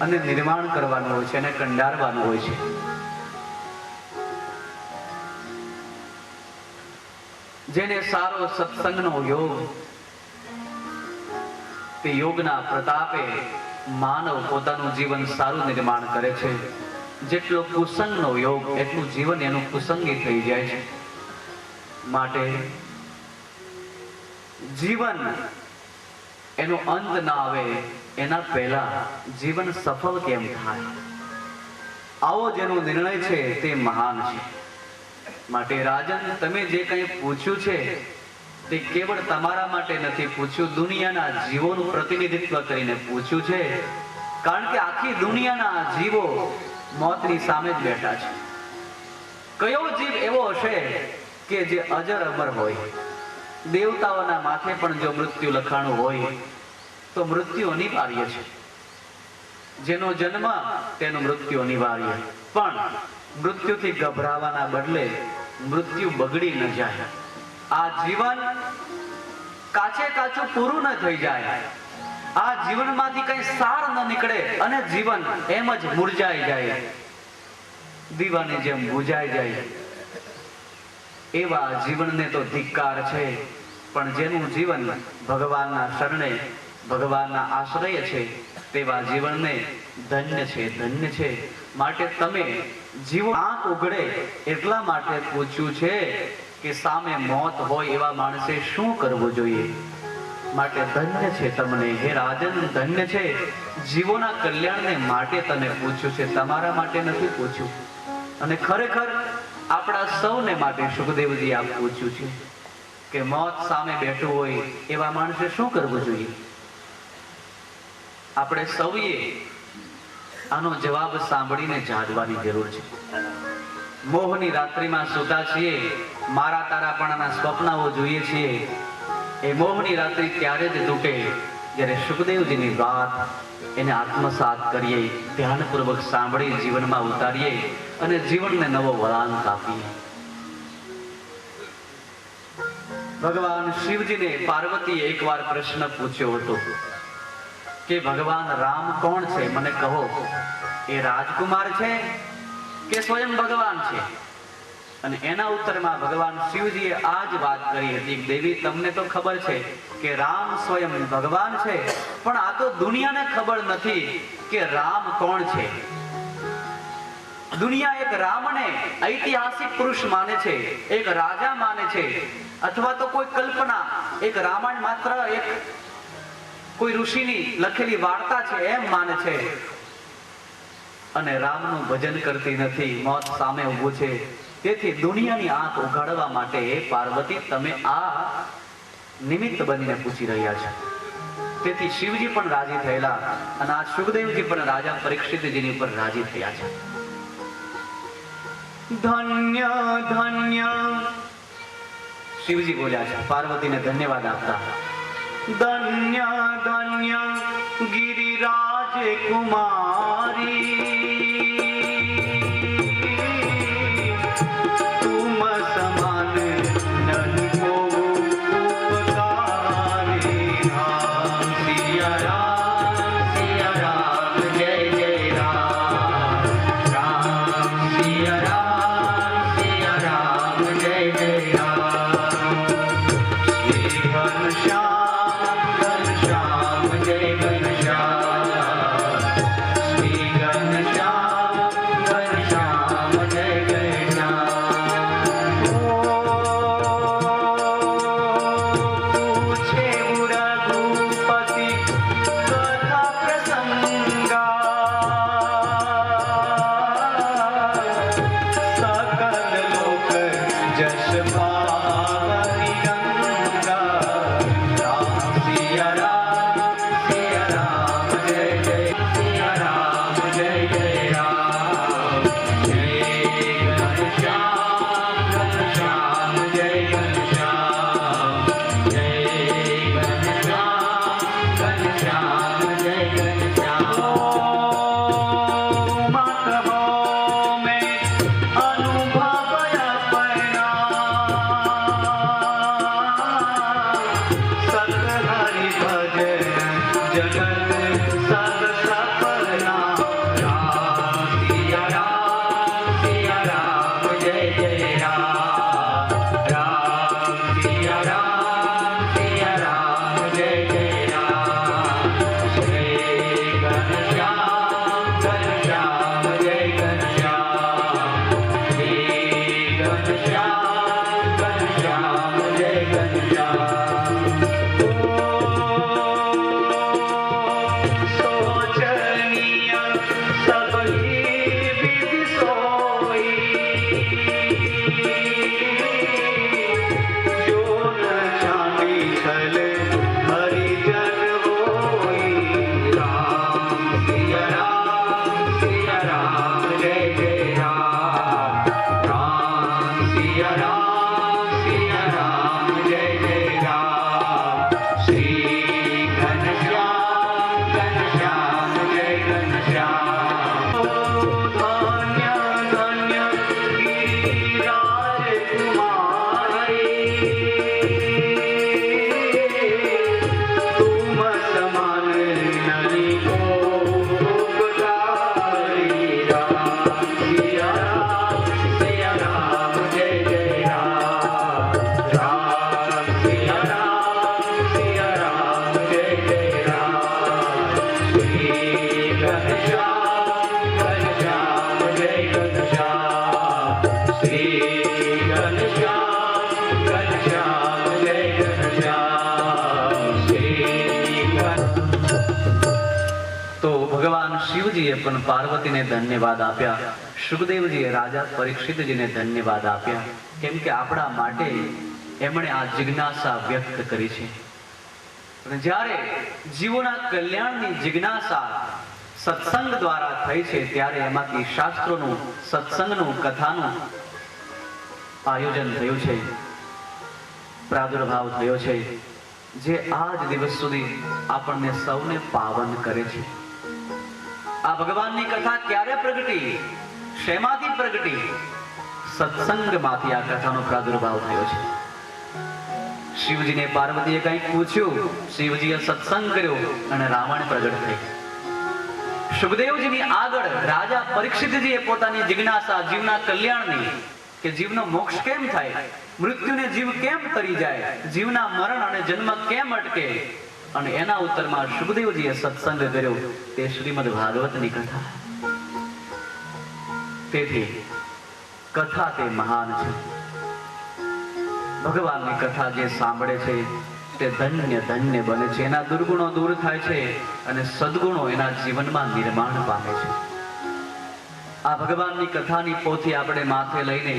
અને નિર્માણ કરવાનું હોય છે અને કંડારવાનું હોય છે. જેને સારો સત્સંગનો યોગ, તે યોગના પ્રતાપે માનવ પોતાનું જીવન સારું નિર્માણ કરે છે. જેટલો કુસંગનો યોગ એટલું જીવન એનું કુસંગી થઈ જાય છે. માટે જીવન એનો અંત ના આવે એના પહેલા જીવન સફળ કેમ થાય, આવો જેનો નિર્ણય છે તે મહાન છે. માટે રાજન, તમે જે કંઈ પૂછ્યું છે તે કેવળ તમારા માટે નથી પૂછ્યું, દુનિયાના જીવોનું પ્રતિનિધિત્વ કરીને પૂછ્યું છે. કારણ કે આખી દુનિયાના જીવો મોતની સામે જ બેઠા છે. કયો જીવ એવો હશે કે જે અજર અમર હોય? દેવતાઓના માથે પણ જો મૃત્યુ લખાણું હોય તો મૃત્યુ અનિવાર્ય છે. જેનો જન્મ તેનું મૃત્યુ અનિવાર્ય. પણ મૃત્યુથી ગભરાવાના બદલે મૃત્યુ બગડી ન જાય, આ જીવન કાચે કાચું પૂરું ન થઈ જાય, આ જીવનમાંથી કઈ સાર ન નીકળે અને જીવન એમ જ મુરઝાઈ જાય, દીવાની જેમ બુઝાઈ જાય, એવા જીવનને તો ધિક્કાર છે. પણ જેનું જીવન ભગવાનના શરણે, ભગવાનના આશ્રય છે, તેવા જીવનને ધન્ય છે, ધન્ય છે. માટે તમે જીવો આંખ ઉઘડે એટલા માટે પૂછ્યું છે કે સામે મોત હોય એવા માણસે શું કરવું જોઈએ. માટે ધન્ય છે તમને હે રાજન, ધન્ય છે. જીવોના કલ્યાણને માટે તને પૂછ્યું છે, તમારા માટે નથી પૂછ્યું. અને ખરેખર આપણા સૌને માટે સુખદેવજી આ પૂછ્યું છે કે મોત સામે બેઠું હોય એવા માણસે શું કરવું જોઈએ. આપણે સૌએ આનો જવાબ સાંભળીને જાગવાની જરૂર છે. મોહની રાત્રિમાં સૂતા છીએ, મારા તારાપણાના સ્વપ્નાઓ જોઈએ છીએ. એ મોહની રાત્રિ ત્યારે જ તૂટે જ્યારે સુખદેવજીની વાત એને આત્મસાત કરીએ, ધ્યાનપૂર્વક સાંભળી જીવનમાં ઉતારીએ અને જીવનને નવો વળાંક આપીએ. ભગવાન શિવજીને પાર્વતીએ એકવાર પ્રશ્ન પૂછ્યો હતો કે ભગવાન રામ કોણ છે, મને કહો. એ રાજકુમાર છે કે સ્વયં ભગવાન છે? અને એના ઉત્તરમાં ભગવાન શિવજીએ આ જ વાત કરી હતી, દેવી તમને તો ખબર છે કે રામ સ્વયં ભગવાન છે, પણ આ તો દુનિયાને ખબર નથી કે રામ કોણ છે. દુનિયા એક રામને ઐતિહાસિક પુરુષ માને છે, એક રાજા માને છે, અથવા તો કોઈ કલ્પના, એક રામાયણ માત્ર એક કોઈ ઋષિની લખેલી વાર્તા છે એમ માને છે. અને રામનું ભજન કરતી નથી, મોત સામે ઊભું છે. તેથી દુનિયાની આંખ ઉઘાડવા માટે પાર્વતી તમે આ નિમિત્ત બનીને પૂછી રહ્યા છો. તેથી શિવજી પણ રાજી થયેલા અને આ સુખદેવજી પણ રાજા પરીક્ષિતજીની ઉપર રાજી થયા છે. ધન્ય ધન્ય શિવજી બોલ્યા છે પાર્વતીને ધન્યવાદ આપતા, ધન્ય ધન્ય ગિરિરાજ કુમારી, तुम समान नहीं को उपकारी। सिया राम जय जय राम। श्री घनश्याम घनश्याम जय घनश्याम। धन्य धन्य गिरिराज कुमारी, तुम समान नहीं को उपकारी। राम सिया राम जय जय राम। राम सिया राम जय जय राम। श्री घनश्याम घनश्याम जय घनश्याम। श्री घनश्याम घनश्याम जय घनश्याम। श्री તો ભગવાન શિવજીએ પણ પાર્વતીને ધન્યવાદ આપ્યા, સુખદેવજીએ રાજા પરીક્ષિતજીને ધન્યવાદ આપ્યા, કેમ કે આપણા માટે એમણે આ જિજ્ઞાસા વ્યક્ત કરી છે. અને જ્યારે જીવોના કલ્યાણની જિજ્ઞાસા સત્સંગ દ્વારા થઈ છે, ત્યારે એમાંથી શાસ્ત્રોનું, સત્સંગનું, કથાનું આયોજન થયું છે, પ્રાદુર્ભાવ થયો છે, જે આજ દિવસ સુધી આપણને સૌને પાવન કરે છે. આ ભગવાનની કથા ક્યારે પ્રગટી, શેમાંથી પ્રગટી? સત્સંગમાંથી આ કથાનો પ્રાદુર્ભાવ થયો છે. શિવજીને પાર્વતીએ કંઈક પૂછ્યું, શિવજીએ સત્સંગ કર્યો અને રાવણ પ્રગટ થઈ. સુખદેવજીની આગળ રાજા પરીક્ષિતજીએ પોતાની જિજ્ઞાસા જીવના કલ્યાણની, કે જીવનો મોક્ષ કેમ થાય, મૃત્યુને જીવ કેમ તરી જાય, જીવના મરણ અને જન્મ કેમ અટકે, અને એના ઉત્તરમાં સુખદેવજીએ સત્સંગ કર્યો, તે શ્રીમદ ભાગવતની કથા. તેથી કથા તે મહાન છે. ભગવાનની કથા જે સાંભળે છે તે ધન્ય ધન્ય બને છે, એના દુર્ગુણો દૂર થાય છે અને સદગુણો એના જીવનમાં નિર્માણ પામે છે. આ ભગવાનની કથાની પોથી આપણે માથે લઈને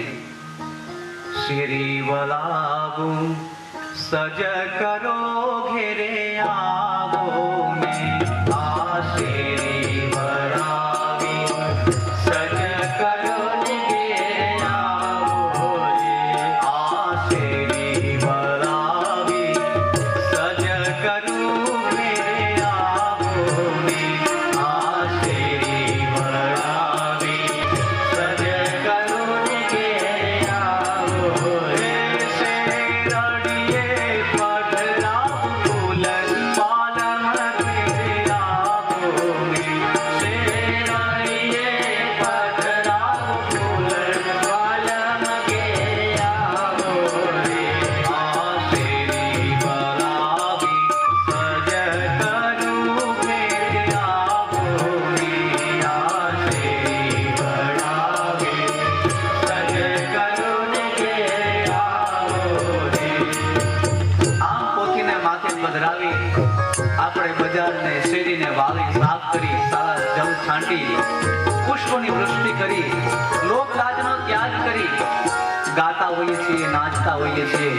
શ્રી વલાવું સજ કરો ઘેરે આવો ને, આ શ્રી વલાવી સજ કરો ને ઘેરે આવો રે, આ શ્રી વલાવી સજ કરો ઘેરે આવો ને, આ શ્રી વલાવી સજ કરો ને ઘેરે આવો રે. આપણે બજારને શેરીને વાવી સાફ કરી, સારા જળ છાંટી, પુષ્પોની વૃષ્ટિ કરી, લોકલાજનો ત્યાગ કરી ગાતા હોઈએ છીએ, નાચતા હોઈએ છીએ,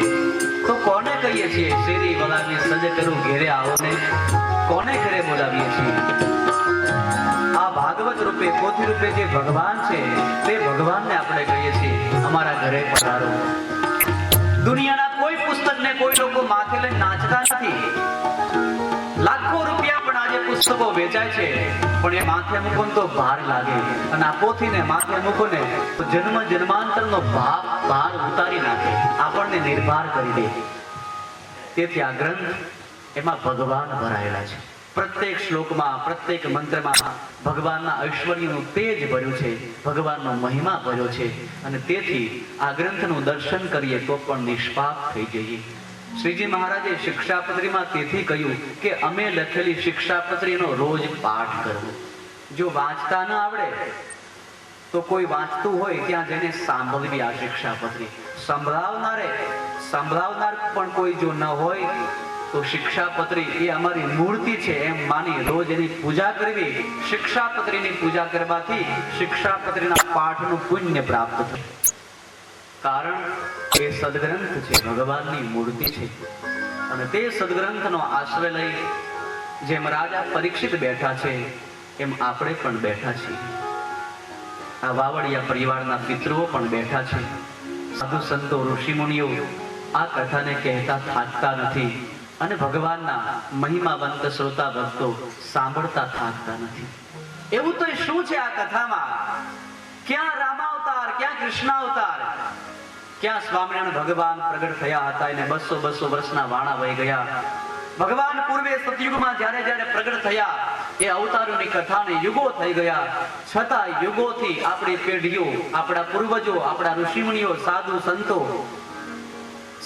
તો કોને કહીએ છીએ શેરી વલાવી સજ કરું ઘેરે આવો ને? કોને ઘરે બોલાવીએ છીએ? આ ભાગવત રૂપે, પોથી રૂપે જે ભગવાન છે તે ભગવાનને આપણે કહીએ છીએ અમારા ઘરે પધારો. દુનિયાના કોઈ પુસ્તકને કોઈ લોકો માથે લઈને નાચતા નથી. લાખો રૂપિયા પણ આજે પુસ્તકો વેચાય છે, પણ એ માથે મૂકો તો ભાર લાગે, અને આ પોથીને માથે મૂકો ને તો જન્મ જન્માંતરનો ભાર ઉતારી નાખે, આપણને નિર્ભાર કરી દે. તેથી આ ગ્રંથ, એમાં ભગવાન ભરાયેલા છે. પ્રત્યેક શ્લોકમાં, પ્રત્યેક મંત્રમાં ભગવાનના ઐશ્વર્યનું તેજ ભર્યું છે, ભગવાનનો મહિમા ભર્યો છે, અને તેથી આ ગ્રંથનું દર્શન કરીએ તો પણ નિષ્પાપ થઈ જઈએ. શ્રીજી મહારાજે શિક્ષાપત્રીમાં તેથી કહ્યું કે અમે લખેલી શિક્ષાપત્રીનો રોજ પાઠ કરવો. જો વાંચતા ન આવડે તો કોઈ વાંચતું હોય ત્યાં જઈને સાંભળવી આ શિક્ષાપત્રી. સંભળાવનાર પણ કોઈ જો ન હોય તો શિક્ષાપત્રી એ અમારી મૂર્તિ છે એમ માની રોજ એની પૂજા કરવી. શિક્ષાપત્રીની પૂજા કરવાથી શિક્ષાપત્રીના પાઠનું પુણ્ય પ્રાપ્ત થાય. કારણ એ સદગ્રંથ છે, ભગવાનની મૂર્તિ છે, અને તે સદગ્રંથનો આશ્રય લઈ જેમ રાજા પરીક્ષિત બેઠા છે એમ આપણે પણ બેઠા છીએ. આ વાવડિયા પરિવારના પિતૃઓ પણ બેઠા છે, સાધુ સંતો ઋષિમુનિઓ આ કથાને કહેતા થાકતા નથી અને ભગવાનના મહિમાવંત શ્રોતા ભક્તો સાંભળતા થાકતા નથી. એવું તો શું છે આ કથામાં? ક્યાં રામાવતાર, ક્યાં કૃષ્ણાવતાર, ક્યાં સ્વામિનારાયણ ભગવાન પ્રગટ થયા હતા એને 200 વર્ષના વાણા વહી ગયા. ભગવાન પૂર્વે સતયુગમાં જ્યારે જ્યારે પ્રગટ થયા એ અવતારોની કથાને યુગો થઈ ગયા, છતાં યુગોથી આપણી પેઢીઓ, આપણા પૂર્વજો, આપણા ઋષિમુનિઓ, સાધુ સંતો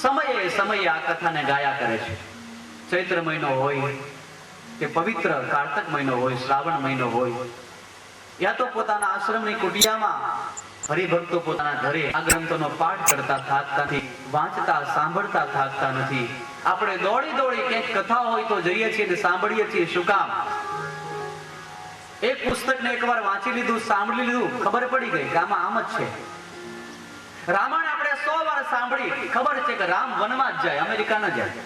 સમયે સમયે આ કથાને ગાયા કરે છે. ચૈત્ર મહિનો હોય કે પવિત્ર કાર્તક મહિનો હોય, શ્રાવણ મહિનો હોય, યા તો પોતાના આશ્રમની કુટિયામાં હરિભક્તો પોતાના ઘરે આ ગ્રંથોનો પાઠ કરતા થાકતા નથી, વાંચતા સાંભળતા થાકતા નથી. આપણે દોડી દોડી ક્યાંક કથા હોય તો જઈએ છીએ ને સાંભળીએ છીએ. શું કામ? એક પુસ્તકને એકવાર વાંચી લીધું, સાંભળી લીધું, ખબર પડી ગઈ કે આમાં આમ જ છે. રામાયણ આપણે 100 વાર સાંભળી, ખબર છે કે રામ વનમાં જ જાય, અમેરિકા ન જાય,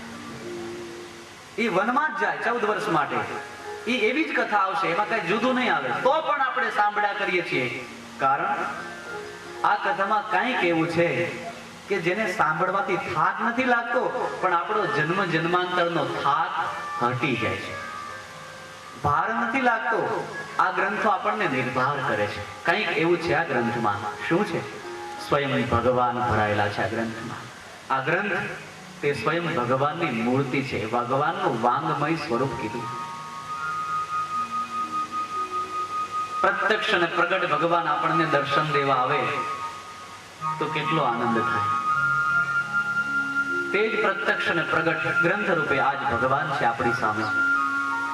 એ વનમાં જ જાય 14 વર્ષ માટે. એ એવી જ કથા આવશે, એમાં કઈ જુદું નહીં આવે, તો પણ આપણે સાંભળ્યા કરીએ છીએ. કારણ આ કથામાં કંઈક એવું છે કે જેને સાંભળવાથી થાક નથી લાગતો, પણ આપણો જન્મ જન્માંતરનો થાક હટી જાય છે, ભાર નથી લાગતો. આ ગ્રંથો આપણને નિર્ભાર કરે છે. કંઈક એવું છે આ ગ્રંથમાં. શું છે? સ્વયં ભગવાન ભરાયેલા છે આ ગ્રંથમાં. આ ગ્રંથ તે સ્વયં ભગવાનની મૂર્તિ છે, ભગવાનનું વાંગમય સ્વરૂપ કીધું. પ્રત્યક્ષ અને પ્રગટ ભગવાન આપણને દર્શન દેવા આવે તો કેટલો આનંદ થાય. તે જ પ્રત્યક્ષ અને પ્રગટ ગ્રંથ રૂપે આજ ભગવાન છે આપણી સામે.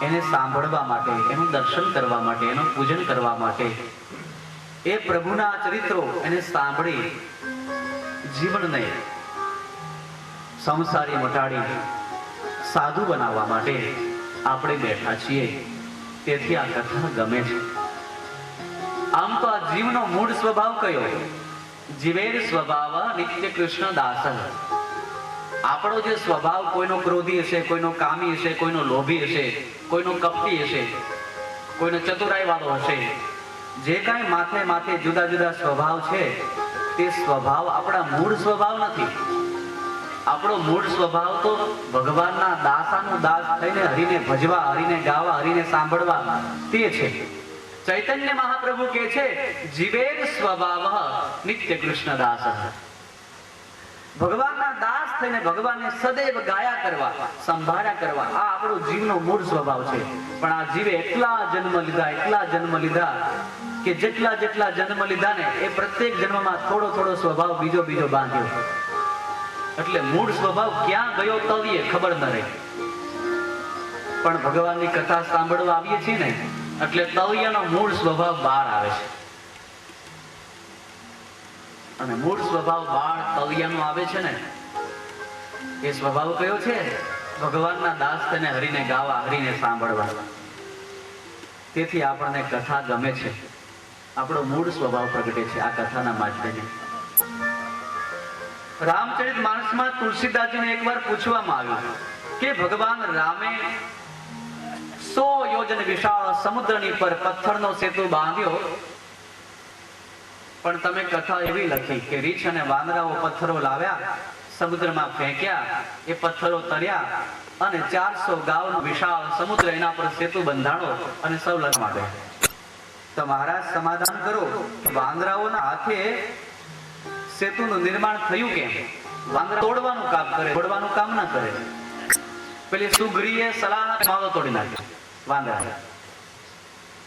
એને સાંભળવા માટે, એનું દર્શન કરવા માટે, એનું પૂજન કરવા માટે, એ પ્રભુના ચરિત્રો એને સાંભળી જીવનને સંસારી મટાડી સાધુ બનાવવા માટે આપણે બેઠા છીએ. તેથી આ કથા ગમે છે. આમ તો આ જીવનો મૂળ સ્વભાવ કયો? જીવેર સ્વભાવ નિત્ય કૃષ્ણ દાસ. આપણો જે સ્વભાવ કોઈનો ક્રોધી હશે, કોઈનો કામી હશે, કોઈનો લોભી હશે, કોઈનો કપટી હશે, કોઈનો ચતુરાઈ વાળો હશે, જે કાંઈ માથે માથે જુદા જુદા સ્વભાવ છે, તે સ્વભાવ આપણા મૂળ સ્વભાવ નથી. આપણો મૂળ સ્વભાવ તો ભગવાનના દાસાનું દાસ થઈને હરિને ભજવા, હરિને ગાવા, હરિને સાંભળવા તે છે. ચૈતન્ય મહાપ્રભુ કહે છે જીવેર સ્વભાવ નિત્ય કૃષ્ણ દાસ. ભગવાનના દાસ થઈને ભગવાનને સદૈવ ગાયા કરવા, સંભાળ્યા કરવા, આ આપણો જીવનો મૂળ સ્વભાવ છે. પણ આ જીવે એટલા જન્મ લીધા કે જેટલા જન્મ લીધા ને એ પ્રત્યેક જન્મમાં થોડો થોડો સ્વભાવ બીજો બાંધ્યો. એટલે મૂળ સ્વભાવ ક્યાં ગયો તવીએ ખબર ન રહી. પણ ભગવાનની કથા સાંભળવા આવીએ છીએ ને એટલે તવિયાનો મૂળ સ્વભાવ બહાર આવે છે. અને મૂળ સ્વભાવ બહાર તવિયાનો આવે છે ને એ સ્વભાવ કયો છે? ભગવાનના દાસ થઈને હરિને ગાવા, હરિને સાંભળવા. તેથી આપણને કથા ગમે છે. આપણો મૂળ સ્વભાવ પ્રગટે છે આ કથાના માધ્યમે. રામચરિત માનસમાં તુલસીદાસજીને એકવાર પૂછવામાં આવ્યું કે ભગવાન રામે 100 યોજન વિશાળ સમુદ્રની પર પથ્થરનો સેતુ બાંધ્યો, પણ તમે કથા એવી લખી કે રીછ અને વાંદરાઓ પથ્થરો લાવ્યા, સમુદ્રમાં ફેંક્યા, એ પથ્થરો તર્યા અને 400 ગાવનો વિશાળ સમુદ્ર એના પર સેતુ બંધાણો અને સૌ લખમાં ગયા. તો મહારાજ સમાધાન કરો, વાંદરાઓના હાથે સેતુનું નિર્માણ થયું કેમ? વાંદરા તોડવાનું કામ કરે, તોડવાનું કામ ના કરે. પેલી સુગ્રીએ સલાહ માળો તોડી નાખ્યો વાંદરા.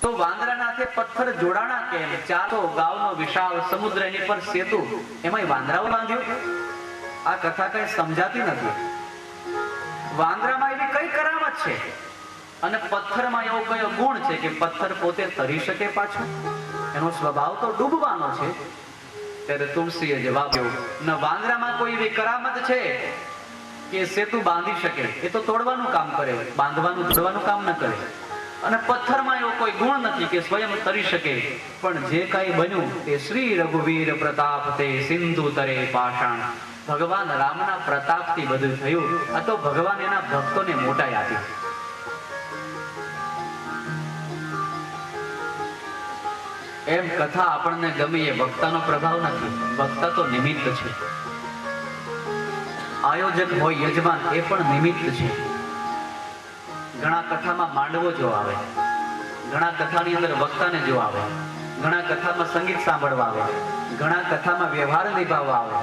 તો વાંદરાના હાથે પથ્થર જોડાણા કેમ? 400 ગાવનો વિશાળ સમુદ્ર એની પર સેતુ, એમાં વાંદરાઓ બાંધ્યો? આ કથા કઈ સમજાતી નથી. વાંદરામાં એવી કઈ કરામત છે અને પથ્થરમાં એવો કયો ગુણ છે કે પથ્થર પોતે તરી શકે પાછો? એનો સ્વભાવ તો ડૂબવાનો છે. ત્યારે તુલસીએ જવાબ આપ્યો, ન વાંદરામાં કોઈ એવી કરામત છે કે સેતુ બાંધી શકે. એ તો તોડવાનું કામ કરે, બાંધવાનું તોડવાનું કામ ન કરે. અને પથ્થરમાં એવો કોઈ ગુણ નથી કે સ્વયં તરી શકે. પણ જે કઈ બન્યું તે શ્રી રઘુવીર પ્રતાપ તે સિંધુ તરે પાષાણ. ભગવાન રામના પ્રતાપથી બધું થયું. આ તો ભગવાન એના ભક્તોને મોટાઈ આપી. એમ કથા આપણને ગમે એ વક્તાનો પ્રભાવ નથી. વક્તા તો નિમિત્ત છે. આયોજક હોય યજમાન એ પણ નિમિત્ત છે. ઘણા કથામાં માંડવો જો આવે, ઘણા કથાની અંદર વક્તાને જો આવે, ઘણા કથામાં સંગીત સાંભળવા આવે, ઘણા કથામાં વ્યવહાર નિભાવવા આવે.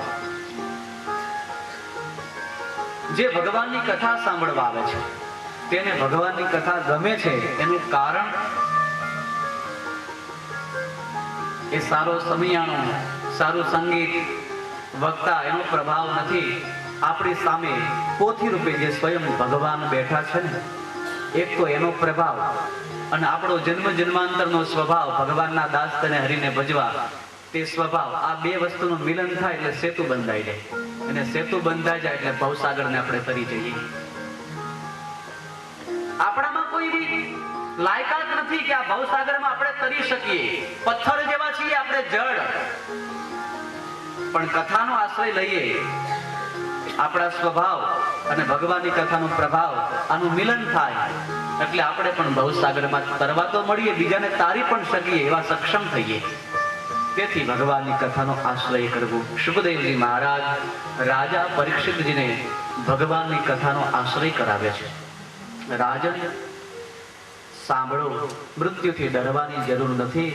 જે ભગવાનની કથા સાંભળવા આવે છે તેને ભગવાનની કથા ગમે છે. એનું કારણ એ સારો સમિયાણો, સારું સંગીત, વક્તા એનો પ્રભાવ નથી. આપણી સામે પોથી રૂપે જે સ્વયં ભગવાન બેઠા છે ને, એક તો એનો પ્રભાવ અને આપણો જન્મ જન્માંતરનો સ્વભાવ ભગવાનના દાસ અને હરિને ભજવા, તે સ્વભાવ, આ બે વસ્તુનું મિલન થાય એટલે સેતુ બંધાઈ જાય. અને સેતુ બંધાઈ જાય એટલે ભવસાગરને આપણે તરી જઈએ. આપણામાં કોઈ બી લાયકાત નથી કે આ ભવસાગરમાં આપણે તરી શકીએ. પથ્થર જેવા છીએ આપણે, જળ. પણ કથાનો આશ્રય લઈએ, આપણા સ્વભાવ અને ભગવાનની કથાનો પ્રભાવ, આનું મિલન થાય એટલે આપણે પણ ભવસાગરમાં તરવા તો મળીએ, બીજાને તારી પણ શકીએ એવા સક્ષમ થઈએ. તેથી ભગવાનની કથાનો આશ્રય કરવો. શુકદેવજી મહારાજ રાજા પરીક્ષિતજીને ભગવાનની કથાનો આશ્રય કરાવે છે. રાજન, સાંભળો, મૃત્યુથી ડરવાની જરૂર નથી,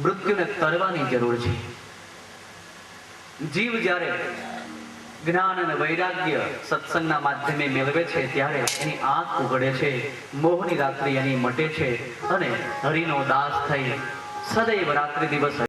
મૃત્યુને તરવાની જરૂર છે. જીવ જ્યારે જ્ઞાન અને વૈરાગ્ય સત્સંગના માધ્યમે મેળવે છે ત્યારે એની આંખ ઉઘડે છે, મોહની રાત્રિ એની મટે છે અને હરિનો દાસ થઈ સદૈવ રાત્રિ દિવસ